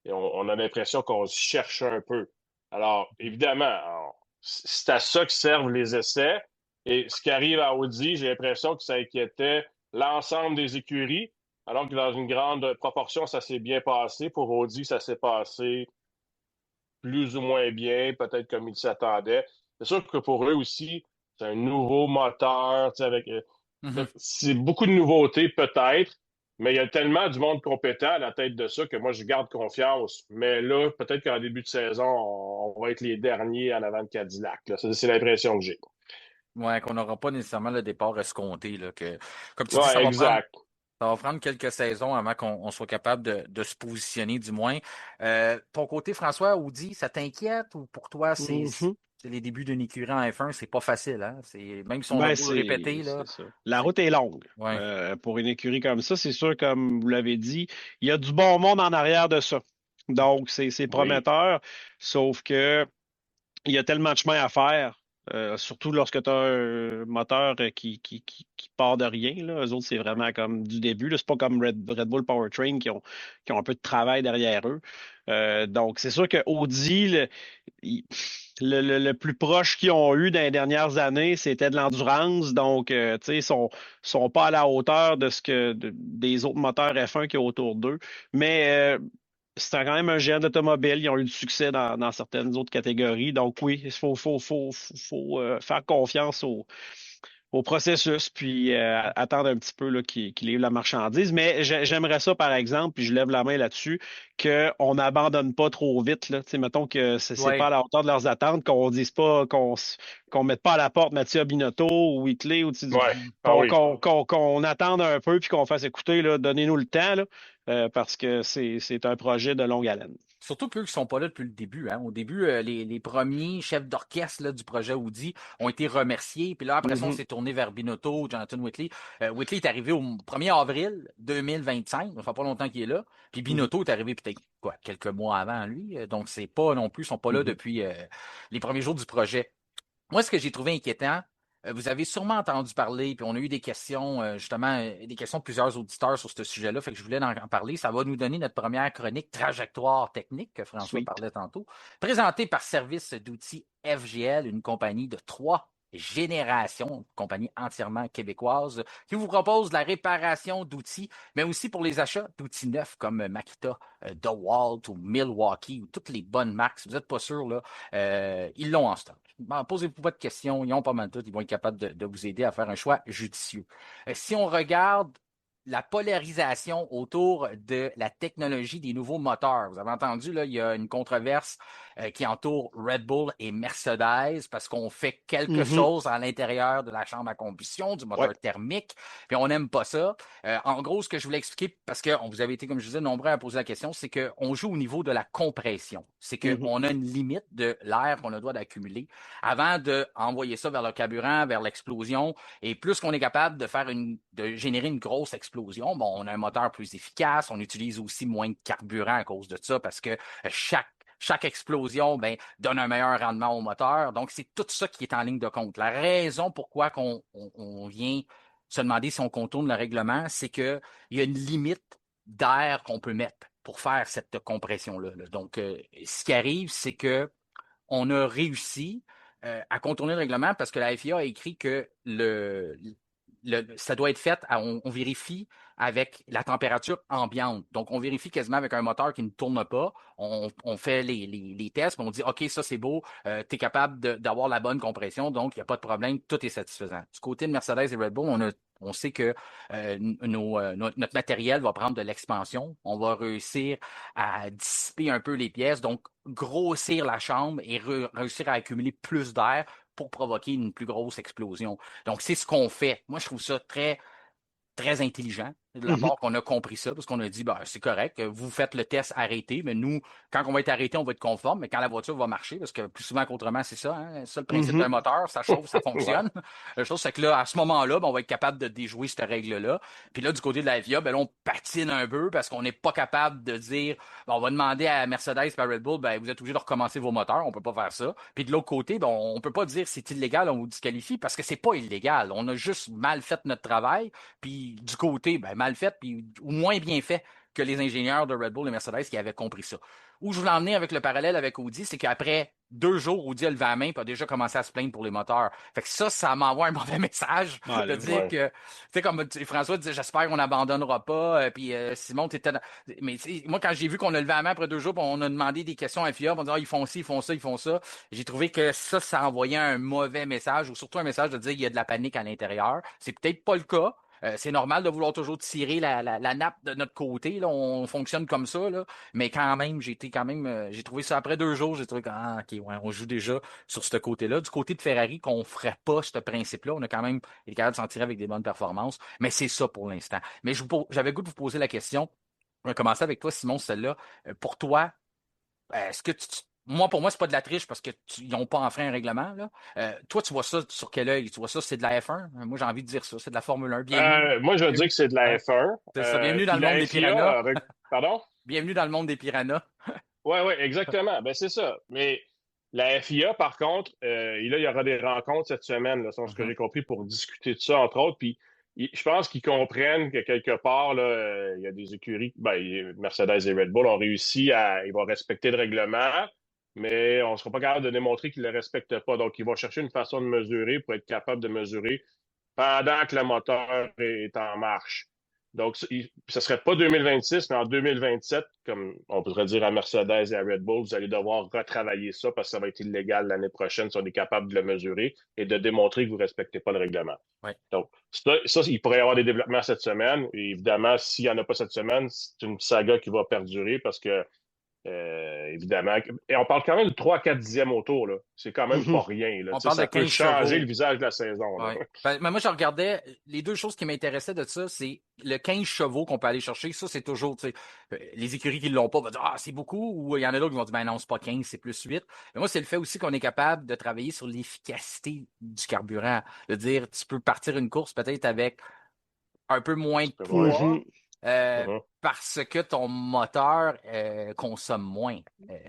Et on a l'impression qu'on se cherche un peu. Alors, évidemment, c'est à ça que servent les essais. Et ce qui arrive à Audi, j'ai l'impression que ça inquiétait l'ensemble des écuries, alors que dans une grande proportion, ça s'est bien passé. Pour Audi, ça s'est passé plus ou moins bien, peut-être comme ils s'attendaient. C'est sûr que pour eux aussi, c'est un nouveau moteur, tu sais, avec Mhm. c'est beaucoup de nouveautés peut-être, mais il y a tellement du monde compétent à la tête de ça que moi je garde confiance. Mais là, peut-être qu'en début de saison, on va être les derniers en avant de Cadillac. Là. C'est l'impression que j'ai. Ouais, qu'on n'aura pas nécessairement le départ escompté. Là, comme tu dis, Ouais, exact. ça va prendre quelques saisons avant qu'on soit capable de se positionner, du moins. Ton côté, François, Audi, ça t'inquiète ou pour toi, Mhm. c'est les débuts d'une écurie en F1, c'est pas facile, hein? Même si on a Ben, beau le répéter, là, c'est ça. La c'est. route est longue. Ouais. Pour une écurie comme ça, c'est sûr, comme vous l'avez dit, il y a du bon monde en arrière de ça. Donc, c'est Oui. prometteur, sauf que il y a tellement de chemin à faire, surtout lorsque tu as un moteur qui part de rien. Là. Eux autres, c'est vraiment comme du début. Là. C'est pas comme Red Bull Powertrain qui ont un peu de travail derrière eux. Donc, c'est sûr que Audi, il- le plus proche qu'ils ont eu dans les dernières années, c'était de l'endurance. Donc, tu sais, sont pas à la hauteur de des autres moteurs F1 qui y a autour d'eux. Mais c'est quand même un géant d'automobile. Ils ont eu du succès dans certaines autres catégories. Donc, oui, il faut faire confiance au processus, puis attendre un petit peu là, qu'il livre la marchandise. Mais j'aimerais ça, par exemple, puis je lève la main là-dessus, qu'on n'abandonne pas trop vite. Là. Tu sais, mettons que c'est pas Ouais. à la hauteur de leurs attentes, qu'on dise pas, qu'on mette pas à la porte Mathieu Binotto ou Whitley, ou, tu sais, Ouais. Mhm. Ah oui. qu'on attende un peu, puis qu'on fasse écouter, là, donnez-nous le temps, là, parce que c'est un projet de longue haleine. Surtout qu'eux qui sont pas là depuis le début. Hein. Au début, les premiers chefs d'orchestre là, du projet Audi ont été remerciés. Puis là, après ça, on s'est tourné vers Binotto, Jonathan Whitley. Whitley est arrivé au 1er avril 2025. Ça fait pas longtemps qu'il est là. Puis Binotto est arrivé peut-être quelques mois avant lui. Donc, c'est pas non plus, ils sont pas là depuis les premiers jours du projet. Moi, ce que j'ai trouvé inquiétant, vous avez sûrement entendu parler, puis on a eu des questions, justement, des questions de plusieurs auditeurs sur ce sujet-là, fait que je voulais en parler. Ça va nous donner notre première chronique trajectoire technique que François parlait tantôt, présentée par Service d'outils FGL, une compagnie de 3 générations, une compagnie entièrement québécoise, qui vous propose la réparation d'outils, mais aussi pour les achats d'outils neufs comme Makita, DeWalt ou Milwaukee, ou toutes les bonnes marques. Si vous n'êtes pas sûr, là, ils l'ont en stock. Bon, posez-vous pas de questions, ils ont pas mal de tout, ils vont être capables de vous aider à faire un choix judicieux. Si on regarde la polarisation autour de la technologie des nouveaux moteurs. Vous avez entendu, là, il y a une controverse qui entoure Red Bull et Mercedes parce qu'on fait quelque chose à l'intérieur de la chambre à combustion, du moteur thermique, puis on n'aime pas ça. En gros, ce que je voulais expliquer, parce que vous avez été, comme je disais, nombreux à poser la question, c'est qu'on joue au niveau de la compression. C'est qu'on a une limite de l'air qu'on a le droit d'accumuler avant d'envoyer ça vers le carburant, vers l'explosion. Et plus qu'on est capable de générer une grosse explosion, bon, on a un moteur plus efficace, on utilise aussi moins de carburant à cause de ça parce que chaque explosion donne un meilleur rendement au moteur. Donc, c'est tout ça qui est en ligne de compte. La raison pourquoi on vient se demander si on contourne le règlement, c'est qu'il y a une limite d'air qu'on peut mettre pour faire cette compression-là. Donc, ce qui arrive, c'est qu'on a réussi à contourner le règlement parce que la FIA a écrit que ça doit être fait, on vérifie avec la température ambiante. Donc, on vérifie quasiment avec un moteur qui ne tourne pas. On fait les tests, on dit, OK, ça c'est beau, tu es capable d'avoir la bonne compression, donc il n'y a pas de problème, tout est satisfaisant. Du côté de Mercedes et Red Bull, on sait que notre matériel va prendre de l'expansion. On va réussir à dissiper un peu les pièces, donc grossir la chambre et réussir à accumuler plus d'air pour provoquer une plus grosse explosion. Donc, c'est ce qu'on fait. Moi, je trouve ça très, très intelligent de la part qu'on a compris ça, parce qu'on a dit, c'est correct, vous faites le test arrêté, mais nous, quand on va être arrêté, on va être conforme, mais quand la voiture va marcher, parce que plus souvent qu'autrement, c'est ça, hein, c'est ça le principe d'un moteur, ça chauffe, ça fonctionne. La chose, c'est que là, à ce moment-là, on va être capable de déjouer cette règle-là. Puis là, du côté de la FIA, là, on patine un peu parce qu'on n'est pas capable de dire, on va demander à Mercedes et à Red Bull, vous êtes obligés de recommencer vos moteurs, on peut pas faire ça. Puis de l'autre côté, on peut pas dire c'est illégal, on vous disqualifie, parce que c'est pas illégal. On a juste mal fait notre travail, puis du côté, mal fait, puis ou moins bien fait que les ingénieurs de Red Bull et Mercedes qui avaient compris ça. Où je voulais en venir avec le parallèle avec Audi, c'est qu'après 2 jours, Audi a levé la main et a déjà commencé à se plaindre pour les moteurs. Fait que ça m'envoie un mauvais message de dire que, tu sais, comme François disait, j'espère qu'on n'abandonnera pas. Puis Simon, t'étais... Mais moi, quand j'ai vu qu'on a levé la main après 2 jours, on a demandé des questions à FIA, on dit, ils font ci, ils font ça, ils font ça. J'ai trouvé que ça envoyait un mauvais message, ou surtout un message de dire qu'il y a de la panique à l'intérieur. C'est peut-être pas le cas. C'est normal de vouloir toujours tirer la nappe de notre côté. Là. On fonctionne comme ça. Là. Mais quand même, j'ai trouvé ça après 2 jours, j'ai trouvé que on joue déjà sur ce côté-là. Du côté de Ferrari, qu'on ne ferait pas ce principe-là, on a quand même été capable de s'en tirer avec des bonnes performances. Mais c'est ça pour l'instant. Mais j'avais le goût de vous poser la question. On va commencer avec toi, Simon, celle-là. Pour toi, est-ce que pour moi, c'est pas de la triche parce qu'ils n'ont pas enfreint un règlement. Là. Toi, tu vois ça sur quel œil? Tu vois ça, c'est de la F1? Moi, j'ai envie de dire ça. C'est de la Formule 1. Bienvenue. Moi, je veux dire que c'est de la F1. C'est ça. Bienvenue dans le monde des FIA, piranhas. Pardon? Bienvenue dans le monde des piranhas. Oui, exactement. C'est ça. Mais la FIA, par contre, il y aura des rencontres cette semaine, là, selon ce que j'ai compris, pour discuter de ça, entre autres. Puis je pense qu'ils comprennent que quelque part, là, il y a des écuries, Mercedes et Red Bull ont réussi ils vont respecter le règlement, mais on ne sera pas capable de démontrer qu'ils ne le respectent pas. Donc, ils vont chercher une façon de mesurer pour être capable de mesurer pendant que le moteur est en marche. Donc, ce ne serait pas 2026, mais en 2027, comme on pourrait dire à Mercedes et à Red Bull, vous allez devoir retravailler ça parce que ça va être illégal l'année prochaine si on est capable de le mesurer et de démontrer que vous ne respectez pas le règlement. Ouais. Donc, ça, il pourrait y avoir des développements cette semaine. Et évidemment, s'il n'y en a pas cette semaine, c'est une saga qui va perdurer parce que Évidemment. Et on parle quand même de 3 à 4 dixièmes au tour, là. C'est quand même pas rien, là. On Tu sais, parle de ça peut 15 changer chevaux. le visage de la saison, là. Ouais. Ben, mais moi, je regardais, les deux choses qui m'intéressaient de ça, c'est le 15 chevaux qu'on peut aller chercher. Ça, c'est toujours, tu sais, les écuries qui ne l'ont pas vont dire, ah, c'est beaucoup, ou il y en a d'autres qui vont dire, ben non, c'est pas 15, c'est plus 8. Mais moi, c'est le fait aussi qu'on est capable de travailler sur l'efficacité du carburant. De dire, tu peux partir une course peut-être avec un peu moins de Ouais. poids, Mhm. parce que ton moteur consomme moins.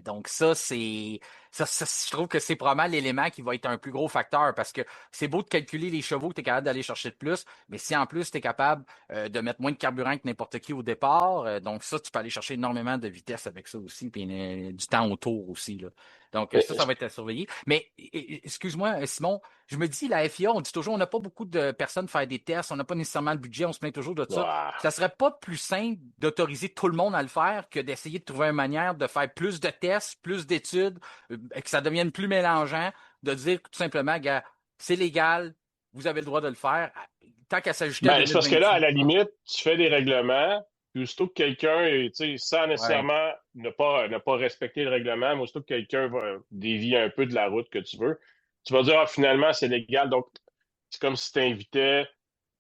Donc je trouve que c'est probablement l'élément qui va être un plus gros facteur parce que c'est beau de calculer les chevaux que tu es capable d'aller chercher de plus, mais si en plus tu es capable de mettre moins de carburant que n'importe qui au départ, donc ça, tu peux aller chercher énormément de vitesse avec ça aussi, puis du temps autour aussi, là. Donc Mais, ça va être à surveiller. Mais excuse-moi, Simon, je me dis, la FIA, on dit toujours, on n'a pas beaucoup de personnes faire des tests, on n'a pas nécessairement le budget, on se plaint toujours de ça. ouais. Ça serait pas plus simple d'autoriser tout le monde à le faire que d'essayer de trouver une manière de faire plus de tests, plus d'études, que ça devienne plus mélangeant, de dire tout simplement, gars, c'est légal, vous avez le droit de le faire, tant qu'à s'ajuster à Ben, c'est parce que là, à 2026. la limite, tu fais des règlements, puis aussitôt que quelqu'un, tu sais, sans Ouais. nécessairement ne pas respecter le règlement, mais aussitôt que quelqu'un va dévier un peu de la route que tu vas dire, ah, finalement, c'est légal. Donc, c'est comme si tu invitais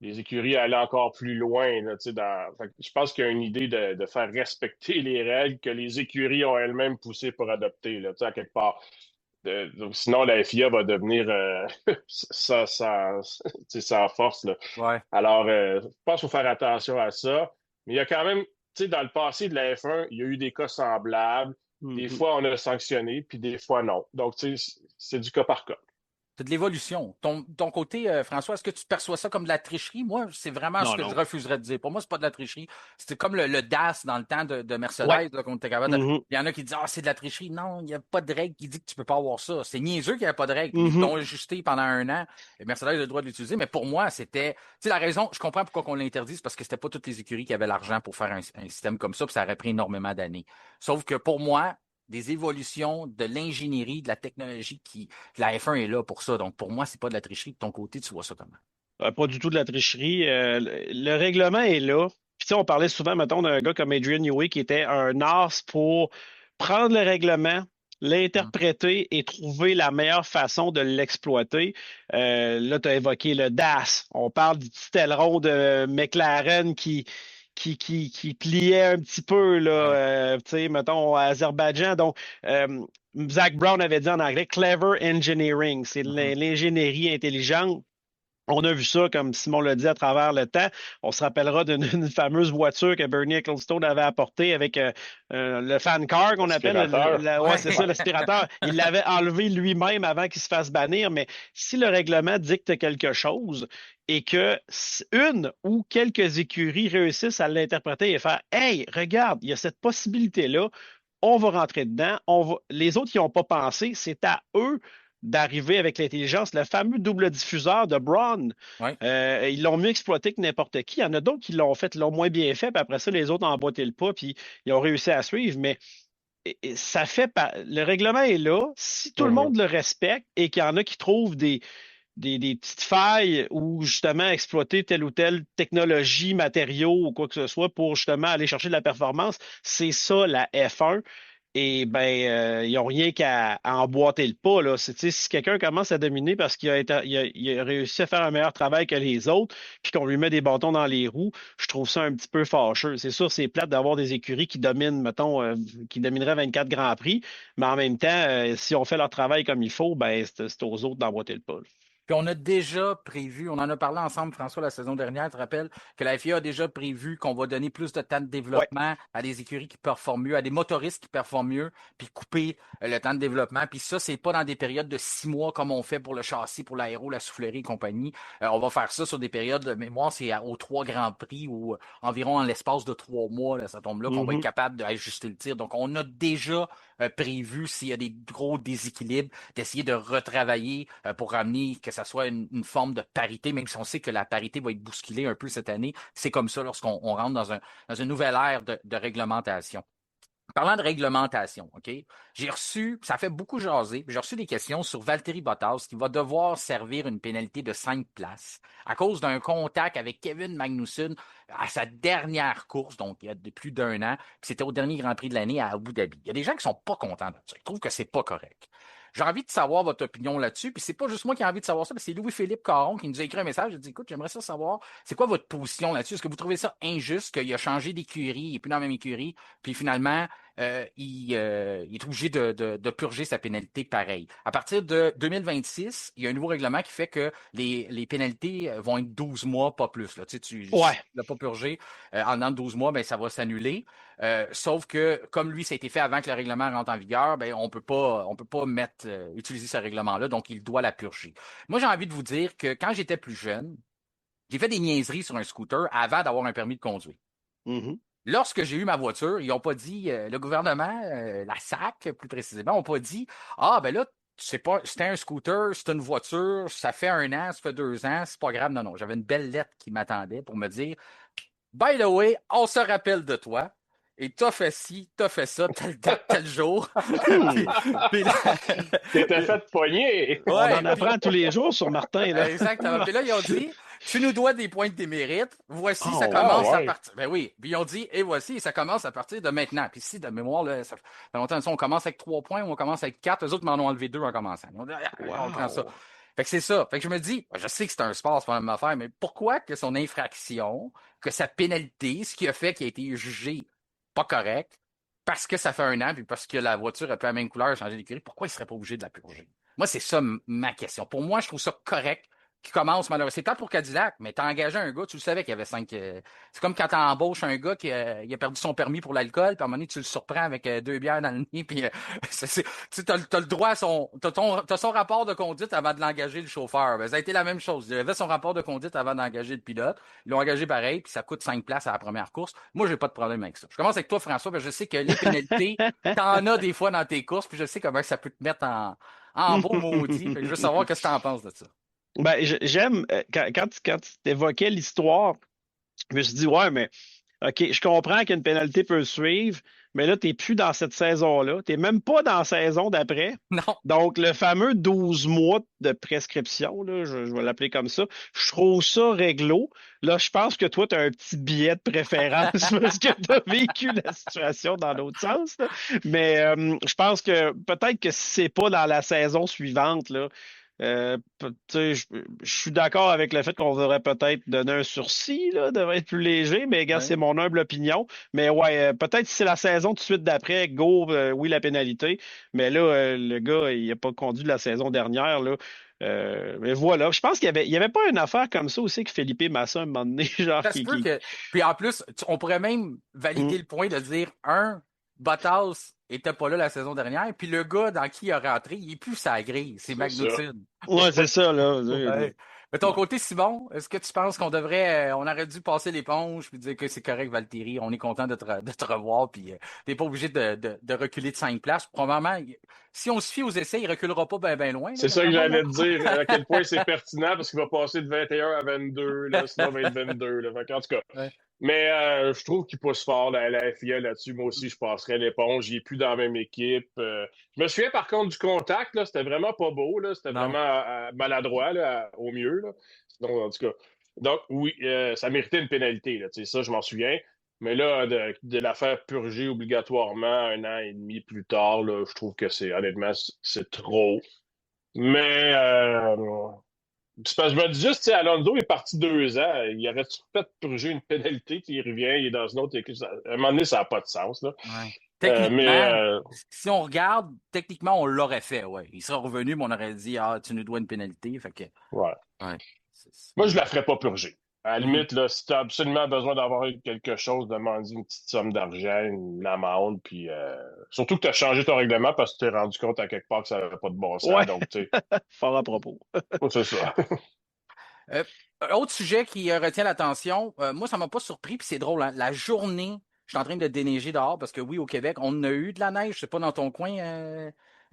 les écuries à aller encore plus loin, là, tu sais, fait que je pense qu'il y a une idée de faire respecter les règles que les écuries ont elles-mêmes poussées pour adopter, là, tu sais, à quelque part. Donc, sinon, la FIA va devenir tu sais, sans force, là. Ouais. Alors, je pense qu'il faut faire attention à ça. Mais il y a quand même, tu sais, dans le passé de la F1, il y a eu des cas semblables. Des Mhm. fois, on a sanctionné, puis des fois, non. Donc, tu sais, c'est du cas par cas. C'est de l'évolution. Ton côté, François, est-ce que tu perçois ça comme de la tricherie? Moi, c'est vraiment ce Non, que je non. refuserais de dire. Pour moi, c'est pas de la tricherie. C'était comme le DAS dans le temps de Ouais. Mercedes, là, qu'on était capable de... Mhm. Il y en a qui disent, ah, c'est de la tricherie. Non, il n'y a pas de règle qui dit que tu peux pas avoir ça. C'est niaiseux qu'il n'y a pas de règle. Puis ils Mhm. l'ont ajusté pendant un an. Et Mercedes a le droit de l'utiliser. Mais pour moi, c'était, tu sais, la raison, je comprends pourquoi on l'interdit, c'est parce que c'était pas toutes les écuries qui avaient l'argent pour faire un système comme ça, puis ça aurait pris énormément d'années. Sauf que pour moi, des évolutions de l'ingénierie, de la technologie la F1 est là pour ça. Donc, pour moi, c'est pas de la tricherie. De ton côté, tu vois ça comment? Pas du tout de la tricherie. Le règlement est là. Puis, tu sais, on parlait souvent, mettons, d'un gars comme Adrian Newey qui était un as pour prendre le règlement, Hum. l'interpréter et trouver la meilleure façon de l'exploiter. Là, tu as évoqué le DAS. On parle du petit aileron de McLaren qui pliait un petit peu, là, Ouais. tu sais, mettons, à Azerbaïdjan. Donc, Zach Brown avait dit en anglais clever engineering. C'est Mhm. l'ingénierie intelligente. On a vu ça, comme Simon l'a dit, à travers le temps. On se rappellera d'une fameuse voiture que Bernie Ecclestone avait apportée avec le fan car qu'on appelle. L'aspirateur. Ouais, Ouais. c'est ça, l'aspirateur. Il l'avait enlevé lui-même avant qu'il se fasse bannir. Mais si le règlement dicte quelque chose et que une ou quelques écuries réussissent à l'interpréter et faire Hey, regarde, il y a cette possibilité-là, on va rentrer dedans. Les autres qui n'ont pas pensé, c'est à eux d'arriver avec l'intelligence. Le fameux double diffuseur de Braun, Ouais. ils l'ont mieux exploité que n'importe qui. Il y en a d'autres qui l'ont fait, l'ont moins bien fait, puis après ça, les autres ont emboîté le pas, puis ils ont réussi à suivre. Mais ça fait le règlement est là. Si tout le Mhm. monde le respecte et qu'il y en a qui trouvent des petites failles ou justement exploiter telle ou telle technologie, matériaux ou quoi que ce soit pour justement aller chercher de la performance, c'est ça la F1. Et ben, ils n'ont rien qu'à emboîter le pas, là. Tu sais, si quelqu'un commence à dominer parce qu'il a réussi à faire un meilleur travail que les autres, puis qu'on lui met des bâtons dans les roues, je trouve ça un petit peu fâcheux. C'est sûr, c'est plate d'avoir des écuries qui dominent, mettons, qui domineraient 24 Grands Prix, mais en même temps, si on fait leur travail comme il faut, ben, c'est aux autres d'emboîter le pas, là. Puis on a déjà prévu, on en a parlé ensemble, François, la saison dernière, tu te rappelles, que la FIA a déjà prévu qu'on va donner plus de temps de Ouais. développement à des écuries qui performent mieux, à des motoristes qui performent mieux, puis couper le temps de développement. Puis ça, c'est pas dans des périodes de 6 mois comme on fait pour le châssis, pour l'aéro, la soufflerie et compagnie. On va faire ça sur des périodes de mémoire, c'est aux 3 Grands Prix ou environ en l'espace de 3 mois, là, ça tombe là, qu'on va être Mhm. capable d'ajuster le tir. Donc, on a déjà prévu s'il y a des gros déséquilibres d'essayer de retravailler pour ramener que ça soit une forme de parité, même si on sait que la parité va être bousculée un peu cette année. C'est comme ça lorsqu'on rentre dans une nouvelle ère de réglementation. Parlant de réglementation, OK? J'ai reçu, ça fait beaucoup jaser, j'ai reçu des questions sur Valtteri Bottas qui va devoir servir une pénalité de 5 places à cause d'un contact avec Kevin Magnussen à sa dernière course, donc il y a plus d'1 an, puis c'était au dernier Grand Prix de l'année à Abu Dhabi. Il y a des gens qui sont pas contents de ça. Ils trouvent que c'est pas correct. J'ai envie de savoir votre opinion là-dessus, puis c'est pas juste moi qui ai envie de savoir ça, mais c'est Louis-Philippe Caron qui nous a écrit un message. Il a dit, écoute, j'aimerais ça savoir, c'est quoi votre position là-dessus? Est-ce que vous trouvez ça injuste qu'il a changé d'écurie, il n'est plus dans la même écurie, puis finalement, il est obligé de purger sa pénalité pareil. À partir de 2026, il y a un nouveau règlement qui fait que les pénalités vont être 12 mois, pas plus. Là. Tu sais, si tu l'as pas purgé en dedans de 12 mois, ben, ça va s'annuler. Sauf que, comme lui, ça a été fait avant que le règlement rentre en vigueur, ben, on peut pas utiliser ce règlement-là, donc il doit la purger. Moi, j'ai envie de vous dire que quand j'étais plus jeune, j'ai fait des niaiseries sur un scooter avant d'avoir un permis de conduire. Mm-hmm. Lorsque j'ai eu ma voiture, ils n'ont pas dit, le gouvernement, la SAC plus précisément, n'ont pas dit, ah ben là, c'est pas, c'était un scooter, c'est une voiture, ça fait 1 an, ça fait 2 ans, c'est pas grave. Non, non, j'avais une belle lettre qui m'attendait pour me dire, by the way, on se rappelle de toi. Et t'as fait ci, t'as fait ça, tel jour. T'étais fait pogner. On en apprend tous les jours sur Martin. Là. Exactement. Puis là, ils ont dit, tu nous dois des points de démérite. Voici, ça commence à partir. Ben oui. Puis ils ont dit, et voici, ça commence à partir de maintenant. Puis si, de mémoire, là, ça fait longtemps, on commence avec 3 points ou on commence avec 4. Eux autres m'en ont enlevé 2 en commençant. On dit, on prend ça. Fait que c'est ça. Fait que je me dis, je sais que c'est un sport, c'est pas la même affaire, mais pourquoi que son infraction, que sa pénalité, ce qui a fait qu'il a été jugé pas correct, parce que ça fait 1 an, puis parce que la voiture a plus la même couleur, changé d'écurie, pourquoi il serait pas obligé de la purger? Moi, c'est ça ma question. Pour moi, je trouve ça correct qui commence malheureusement. C'est peut-être pour Cadillac, mais t'as engagé un gars, tu le savais qu'il y avait 5. C'est comme quand t'embauches un gars qui il a perdu son permis pour l'alcool, puis à un moment donné, tu le surprends avec 2 bières dans le nez, puis tu t'as le droit à t'as son rapport de conduite avant de l'engager le chauffeur. Ben, ça a été la même chose. Il avait son rapport de conduite avant d'engager le pilote. Ils l'ont engagé pareil, puis ça coûte 5 places à la première course. Moi, j'ai pas de problème avec ça. Je commence avec toi, François, parce que je sais que les pénalités, t'en as des fois dans tes courses, puis je sais comment ça peut te mettre en beau maudit. Je veux savoir qu'est-ce que t'en penses de ça. Ben, j'aime, quand tu évoquais l'histoire, je me suis dit, ouais, mais OK, je comprends qu'une pénalité peut suivre, mais là, tu n'es plus dans cette saison-là. Tu n'es même pas dans la saison d'après. Non. Donc, le fameux 12 mois de prescription, là, je vais l'appeler comme ça, je trouve ça réglo. Là, je pense que toi, tu as un petit billet de préférence parce que tu as vécu la situation dans l'autre sens. Là. Mais je pense que peut-être que si c'est pas dans la saison suivante, là, je suis d'accord avec le fait qu'on devrait peut-être donner un sursis, là, devrait être plus léger, mais gars, c'est mon humble opinion. Mais ouais, peut-être si c'est la saison tout de suite d'après, go, oui, la pénalité. Mais là, le gars, il n'a pas conduit la saison dernière, là. Mais voilà, je pense qu'il y avait pas une affaire comme ça aussi que Felipe Massa, un moment donné, genre Ça se peut que... Puis en plus, on pourrait même valider le point de dire, Bottas était pas là la saison dernière, puis le gars dans qui il a rentré, il est plus sa grille, c'est Magnussen. Ouais, c'est ça, là. Ouais. De ton côté, Simon, est-ce que tu penses qu'on aurait dû passer l'éponge puis dire que c'est correct, Valtteri, on est content de te revoir, puis t'es pas obligé de reculer de 5 places. Probablement, si on se fie aux essais, il reculera pas bien loin. C'est ça que j'allais te dire, à quel point c'est pertinent, parce qu'il va passer de 21 à 22, là, sinon il va être 22. Là. En tout cas, mais je trouve qu'il pousse fort la FIA là-dessus. Moi aussi, je passerais l'éponge. Il n'est plus dans la même équipe. Je me souviens par contre du contact. Là, c'était vraiment pas beau. Là, c'était vraiment maladroit là, au mieux. Là. Sinon, en tout cas. Donc, oui, ça méritait une pénalité. Là, ça, je m'en souviens. Mais là, de la faire purger obligatoirement 1 an et demi plus tard, là, je trouve que honnêtement, c'est trop. Mais c'est parce que je me dis juste, Alonso est parti 2 ans. Il aurait-tu fait purger une pénalité, il revient, il est dans une autre équipe. À un moment donné, ça n'a pas de sens. Là. Ouais. Techniquement, si on regarde, techniquement, on l'aurait fait, ouais. Il serait revenu, mais on aurait dit, tu nous dois une pénalité. Fait que... Ouais. Moi, je la ferais pas purger. À la limite, là, si tu as absolument besoin d'avoir quelque chose, demande une petite somme d'argent, une amende, puis surtout que tu as changé ton règlement parce que tu t'es rendu compte à quelque part que ça n'avait pas de bon sens. Ouais. Donc, tu sais. Fort à propos. C'est ça. Autre sujet qui retient l'attention, moi, ça m'a pas surpris, puis c'est drôle, hein, la journée, je suis en train de déneiger dehors, parce que oui, au Québec, on a eu de la neige, je sais pas dans ton coin,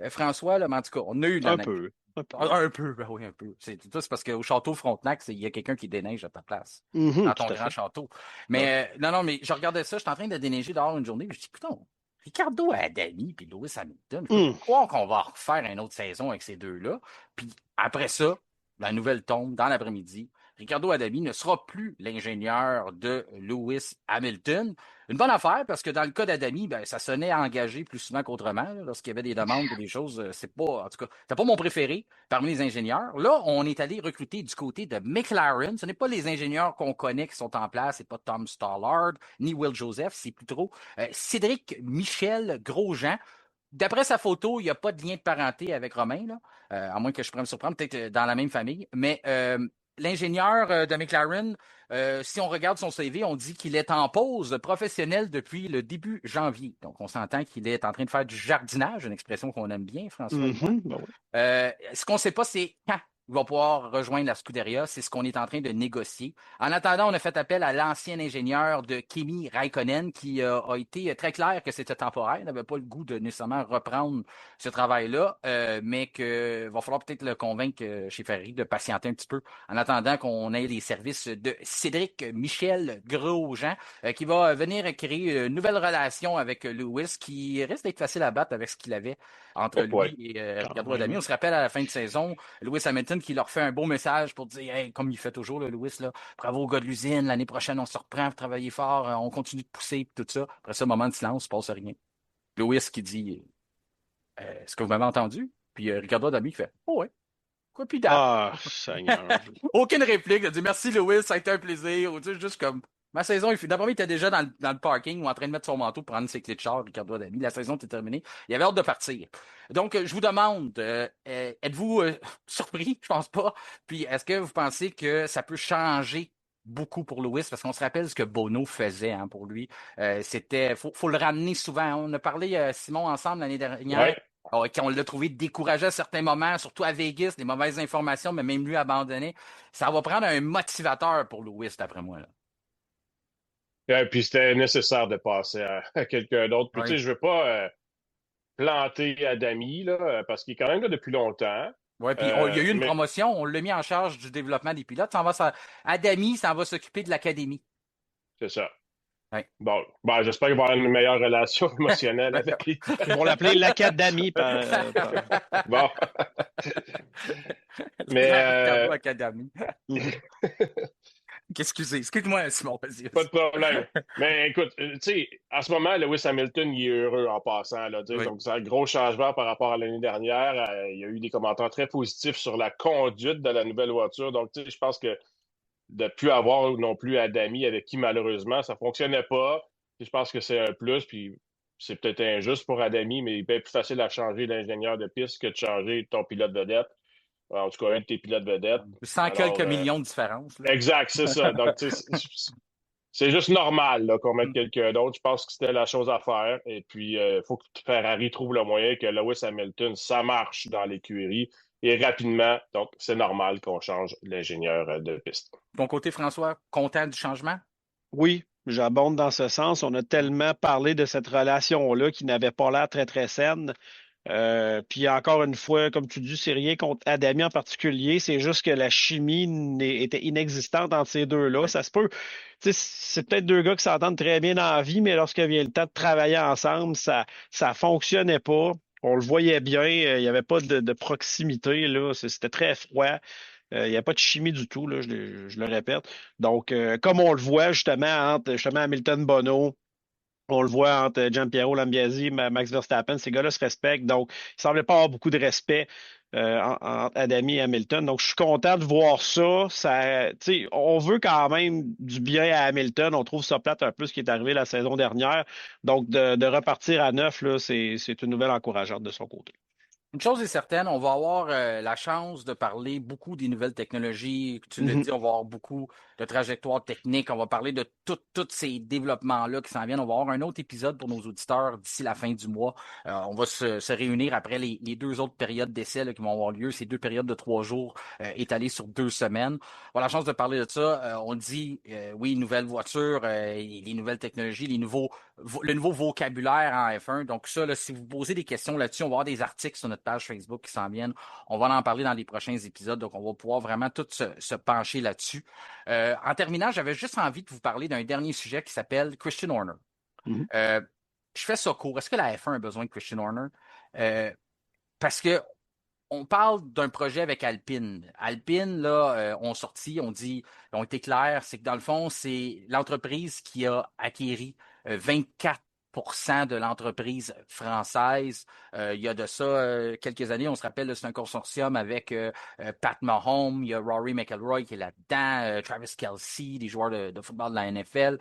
François, là, mais en tout cas, on a eu de la neige. Un peu, ben oui, un peu. C'est parce qu'au château Frontenac, il y a quelqu'un qui déneige à ta place, dans ton grand château. Mais non, mais je regardais ça, je suis en train de déneiger dehors une journée, puis je dis, putain, Ricardo Adami puis Lewis Hamilton, je peux pas croire qu'on va refaire une autre saison avec ces deux-là. Puis après ça, la nouvelle tombe dans l'après-midi. Ricardo Adami ne sera plus l'ingénieur de Lewis Hamilton. Une bonne affaire parce que dans le cas d'Adami, ben, ça sonnait engagé plus souvent qu'autrement. Lorsqu'il y avait des demandes ou des choses, c'est pas, en tout cas, c'est pas mon préféré parmi les ingénieurs. Là, on est allé recruter du côté de McLaren. Ce n'est pas les ingénieurs qu'on connaît qui sont en place. C'est pas Tom Stollard ni Will Joseph. C'est plutôt Cédric Michel Grosjean. D'après sa photo, il n'y a pas de lien de parenté avec Romain, là, à moins que je pourrais me surprendre, peut-être dans la même famille. Mais l'ingénieur de McLaren, si on regarde son CV, on dit qu'il est en pause professionnelle depuis le début janvier. Donc, on s'entend qu'il est en train de faire du jardinage, une expression qu'on aime bien, François. Ben oui. Ce qu'on ne sait pas, c'est quand il va pouvoir rejoindre la Scuderia. C'est ce qu'on est en train de négocier. En attendant, on a fait appel à l'ancien ingénieur de Kimi Raikkonen qui a été très clair que c'était temporaire. Il n'avait pas le goût de nécessairement reprendre ce travail-là, mais qu'il va falloir peut-être le convaincre chez Ferrari de patienter un petit peu en attendant qu'on ait les services de Cédric Michel Grosjean qui va venir créer une nouvelle relation avec Lewis qui risque d'être facile à battre avec ce qu'il avait entre lui et Ricardo Adami. On se rappelle à la fin de saison, Lewis Hamilton qui leur fait un beau message pour dire hey, comme il fait toujours, là, Lewis, là, bravo au gars de l'usine, l'année prochaine, on se reprend pour travailler fort, on continue de pousser, tout ça. Après ça, moment de silence, il ne se passe rien. Lewis qui dit est-ce que vous m'avez entendu? Puis Ricardo Adami qui fait oh ouais. Quoi, puis Seigneur. Aucune réplique. Il a dit merci Lewis, ça a été un plaisir. Ou, tu sais, juste comme ma saison est finie. D'après moi, il était déjà dans le parking ou en train de mettre son manteau pour prendre ses clés de char, Ricardo Adami. La saison était terminée. Il avait hâte de partir. Donc, je vous demande, êtes-vous surpris? Je pense pas. Puis, est-ce que vous pensez que ça peut changer beaucoup pour Lewis? Parce qu'on se rappelle ce que Bono faisait pour lui. Faut le ramener souvent. On a parlé, Simon, ensemble l'année dernière. Ouais. On l'a trouvé découragé à certains moments, surtout à Vegas, des mauvaises informations, mais même lui abandonné. Ça va prendre un motivateur pour Lewis, d'après moi. Là. Et puis c'était nécessaire de passer à quelqu'un d'autre. Puis Oui. tu sais, je veux pas planter Adami, là, parce qu'il est quand même là depuis longtemps. Oui, puis il y a eu une promotion, on l'a mis en charge du développement des pilotes. Adami, ça va s'occuper de l'académie. C'est ça. Ouais. Bon, j'espère qu'il va avoir une meilleure relation émotionnelle avec les... Ils vont l'appeler l'académie. Bon. Mais... Académie. Excuse-moi, Simon, vas-y. Pas de problème. Mais écoute, tu sais, à ce moment, Lewis Hamilton, il est heureux en passant. Là, oui. Donc, c'est un gros changement par rapport à l'année dernière. Il y a eu des commentaires très positifs sur la conduite de la nouvelle voiture. Donc, tu sais, je pense que de ne plus avoir non plus Adami avec qui, malheureusement, ça ne fonctionnait pas. Puis, je pense que c'est un plus. Puis, c'est peut-être injuste pour Adami, mais il est bien plus facile à changer d'ingénieur de piste que de changer ton pilote vedette. En tout cas, un de tes pilotes vedettes. Sans quelques millions de différence. Là. Exact, c'est ça. Donc, c'est juste normal là, qu'on mette quelqu'un d'autre. Je pense que c'était la chose à faire. Et puis, il faut que Ferrari trouve le moyen que Lewis Hamilton, ça marche dans l'écurie. Et rapidement, donc, c'est normal qu'on change l'ingénieur de piste. Ton côté, François, content du changement? Oui, j'abonde dans ce sens. On a tellement parlé de cette relation-là qui n'avait pas l'air très, très saine. Puis encore une fois, comme tu dis, c'est rien contre Adami en particulier, c'est juste que la chimie était inexistante entre ces deux-là. Ça se peut. C'est peut-être deux gars qui s'entendent très bien dans la vie, mais lorsque vient le temps de travailler ensemble, ça fonctionnait pas. On le voyait bien, il n'y avait pas de proximité, là. C'était très froid. Il n'y a pas de chimie du tout, là, je le répète. Donc, comme on le voit justement entre Hamilton Bono, on le voit entre Gianpiero Lambiasi, Max Verstappen, ces gars-là se respectent. Donc, il ne semblait pas avoir beaucoup de respect entre Adami et Hamilton. Donc, je suis content de voir ça. On veut quand même du bien à Hamilton. On trouve ça plate un peu ce qui est arrivé la saison dernière. Donc, de repartir à neuf, là, c'est une nouvelle encourageante de son côté. Une chose est certaine, on va avoir la chance de parler beaucoup des nouvelles technologies. Tu l'as dit, on va avoir beaucoup de trajectoires techniques. On va parler de tous ces développements-là qui s'en viennent. On va avoir un autre épisode pour nos auditeurs d'ici la fin du mois. On va se réunir après les deux autres périodes d'essai qui vont avoir lieu. Ces 2 périodes de 3 jours étalées sur 2 semaines. On a la chance de parler de ça. On dit, oui, nouvelles voitures, les nouvelles technologies, le nouveau vocabulaire en F1. Donc ça, là, si vous posez des questions là-dessus, on va avoir des articles sur notre page Facebook qui s'en viennent. On va en parler dans les prochains épisodes, donc on va pouvoir vraiment tout se pencher là-dessus. En terminant, j'avais juste envie de vous parler d'un dernier sujet qui s'appelle Christian Horner. je fais ça court. Est-ce que la F1 a besoin de Christian Horner? Parce que on parle d'un projet avec Alpine. Alpine, là, ont été clairs, c'est que dans le fond, c'est l'entreprise qui a acquéri 24% de l'entreprise française. Il y a de ça quelques années, on se rappelle, là, c'est un consortium avec Pat Mahomes, il y a Rory McIlroy qui est là-dedans, Travis Kelce, des joueurs de football de la NFL,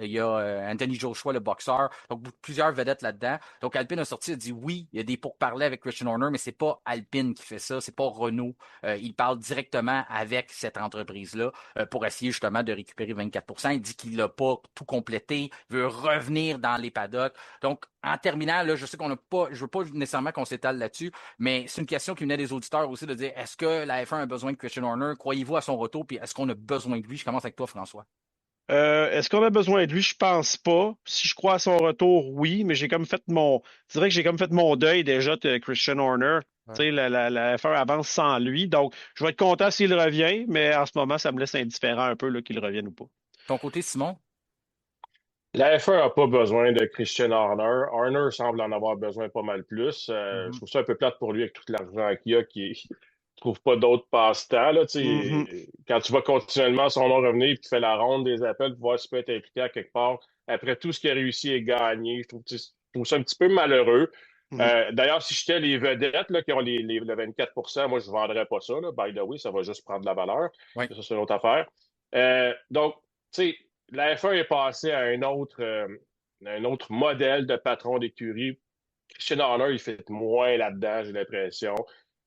il y a Anthony Joshua, le boxeur, donc plusieurs vedettes là-dedans. Donc Alpine a dit oui, il y a des pourparlers avec Christian Horner, mais c'est pas Alpine qui fait ça, c'est pas Renault. Il parle directement avec cette entreprise-là pour essayer justement de récupérer 24%. Il dit qu'il n'a pas tout complété, veut revenir dans les paddocks. Donc, en terminant, là, je sais qu'on n'a pas, je veux pas nécessairement qu'on s'étale là-dessus, mais c'est une question qui venait des auditeurs aussi de dire, est-ce que la F1 a besoin de Christian Horner? Croyez-vous à son retour? Puis est-ce qu'on a besoin de lui? Je commence avec toi, François. Est-ce qu'on a besoin de lui? Je pense pas. Si je crois à son retour, oui, mais c'est vrai que j'ai comme fait mon deuil déjà de Christian Horner. Ouais. Tu sais, la F1 avance sans lui. Donc, je vais être content s'il revient, mais en ce moment, ça me laisse indifférent un peu là, qu'il revienne ou pas. Ton côté, Simon? La F1 n'a pas besoin de Christian Horner. Horner semble en avoir besoin pas mal plus. Je trouve ça un peu plate pour lui avec tout l'argent qu'il a, qui ne trouve pas d'autres passe-temps. Là, tu Mhm. sais. Quand tu vas continuellement son nom revenir et tu fais la ronde des appels pour voir s'il peut être impliqué à quelque part, après tout ce qu'il a réussi à gagner, je trouve ça un petit peu malheureux. Mhm. D'ailleurs, si j'étais les vedettes là, qui ont le 24%, moi, je ne vendrais pas ça. Là. By the way, ça va juste prendre de la valeur. Oui. Ça, c'est une autre affaire. Donc, tu sais, la F1 est passée à un autre modèle de patron d'écurie. Christian Horner, il fait moins là-dedans, j'ai l'impression.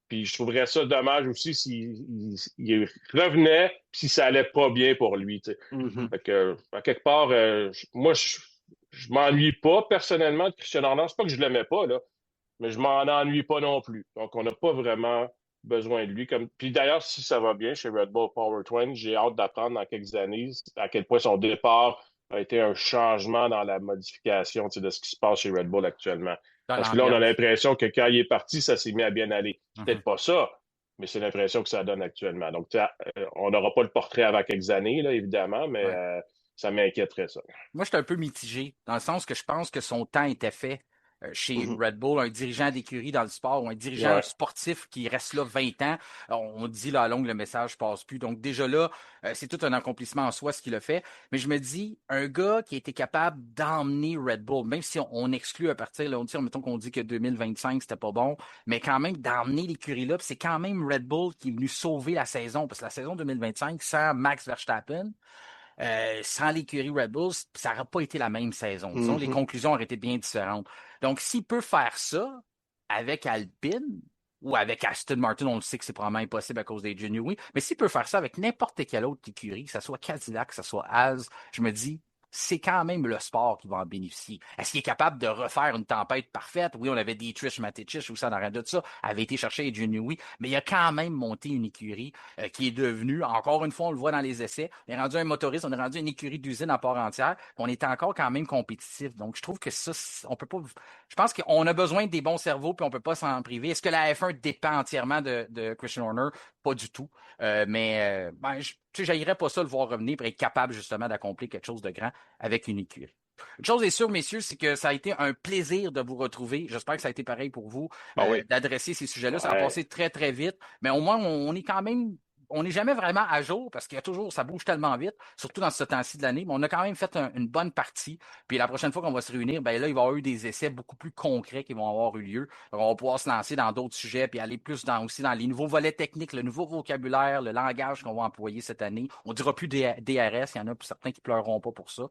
Puis je trouverais ça dommage aussi s'il revenait puis si ça allait pas bien pour lui. Tu sais. Mhm. Fait que, à quelque part, moi, je m'ennuie pas personnellement de Christian Horner. C'est pas que je l'aimais pas, là, mais je m'en ennuie pas non plus. Donc, on n'a pas vraiment besoin de lui. Puis d'ailleurs, si ça va bien chez Red Bull Powertrain, j'ai hâte d'apprendre dans quelques années à quel point son départ a été un changement dans la modification, tu sais, de ce qui se passe chez Red Bull actuellement. Dans Parce que là, on a l'ambiance. l'impression que quand il est parti, ça s'est mis à bien aller. C'est Mhm. peut-être pas ça, mais c'est l'impression que ça donne actuellement. Donc, tu sais, on n'aura pas le portrait avant quelques années, là, évidemment, mais Ouais. ça m'inquiéterait ça. Moi, je suis un peu mitigé, dans le sens que je pense que son temps était fait chez Mhm. Red Bull, un dirigeant d'écurie dans le sport ou un dirigeant Ouais. sportif qui reste là 20 ans. On dit là à longue, le message passe plus. Donc déjà là, c'est tout un accomplissement en soi ce qu'il a fait. Mais je me dis, un gars qui a été capable d'emmener Red Bull, même si on exclut à partir, là, mettons qu'on dit que 2025, c'était pas bon, mais quand même d'emmener l'écurie là, puis c'est quand même Red Bull qui est venu sauver la saison, parce que la saison 2025, sans Max Verstappen, sans l'écurie Red Bull, ça n'aurait pas été la même saison. Disons, les Mhm. conclusions auraient été bien différentes. Donc, s'il peut faire ça avec Alpine ou avec Aston Martin, on le sait que c'est probablement impossible à cause des Genuine, mais s'il peut faire ça avec n'importe quelle autre écurie, que ce soit Cadillac, que ce soit Haas, je me dis, c'est quand même le sport qui va en bénéficier. Est-ce qu'il est capable de refaire une tempête parfaite? Oui, on avait Dietrich Mateschitz aussi en arrière de ça, avait été chercher Adrian Newey, mais il a quand même monté une écurie qui est devenue, encore une fois, on le voit dans les essais, on est rendu un motoriste, on est rendu une écurie d'usine à part entière, on est encore quand même compétitif. Donc, je trouve que ça, on peut pas. Je pense qu'on a besoin des bons cerveaux, puis on peut pas s'en priver. Est-ce que la F1 dépend entièrement de Christian Horner? Pas du tout. Ben, j'haïrais pas ça le voir revenir pour être capable justement d'accomplir quelque chose de grand avec une écurie. Une chose est sûre, messieurs, c'est que ça a été un plaisir de vous retrouver. J'espère que ça a été pareil pour vous, Ah oui. d'adresser ces sujets-là. Ça a Ouais. passé très, très vite, mais au moins, on est quand même. On n'est jamais vraiment à jour parce qu'il y a toujours, ça bouge tellement vite, surtout dans ce temps-ci de l'année, mais on a quand même fait une bonne partie. Puis la prochaine fois qu'on va se réunir, ben là, il va y avoir eu des essais beaucoup plus concrets qui vont avoir eu lieu. Donc, on va pouvoir se lancer dans d'autres sujets puis aller plus aussi dans les nouveaux volets techniques, le nouveau vocabulaire, le langage qu'on va employer cette année. On dira plus DRS, il y en a certains qui pleureront pas pour ça.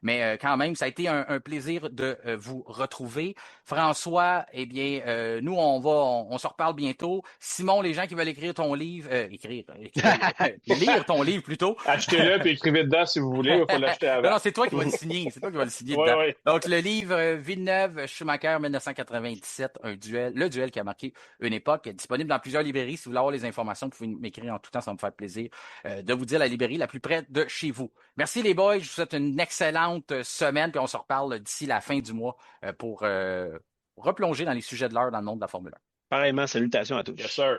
Mais quand même, ça a été un plaisir de vous retrouver. François, eh bien, nous, on se reparle bientôt. Simon, les gens qui veulent écrire ton livre, qui veulent lire ton livre plutôt. Achetez-le et écrivez dedans si vous voulez, il faut l'acheter Non, avant. non, c'est toi qui vas le signer. C'est toi qui vas le signer Oui, dedans. oui. Donc, le livre Villeneuve-Schumacher 1997, le duel qui a marqué une époque, est disponible dans plusieurs librairies. Si vous voulez avoir les informations, vous pouvez m'écrire en tout temps, ça va me faire plaisir de vous dire la librairie la plus près de chez vous. Merci les boys, je vous souhaite une excellente semaine, puis on se reparle d'ici la fin du mois pour replonger dans les sujets de l'heure dans le monde de la Formule 1. Pareillement, salutations à Yes, tous. sir.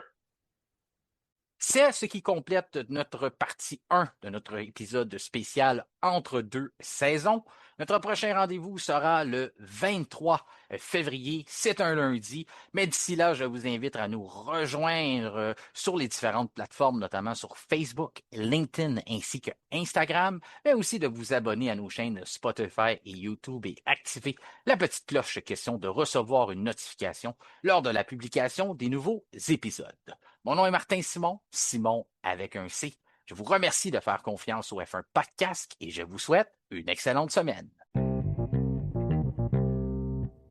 C'est ce qui complète notre partie 1 de notre épisode spécial entre deux saisons. Notre prochain rendez-vous sera le 23 février. C'est un lundi. Mais d'ici là, je vous invite à nous rejoindre sur les différentes plateformes, notamment sur Facebook, LinkedIn ainsi que Instagram, mais aussi de vous abonner à nos chaînes Spotify et YouTube et activer la petite cloche question de recevoir une notification lors de la publication des nouveaux épisodes. Mon nom est Martin Simon, Simon avec un C. Je vous remercie de faire confiance au F1 Podcast et je vous souhaite une excellente semaine.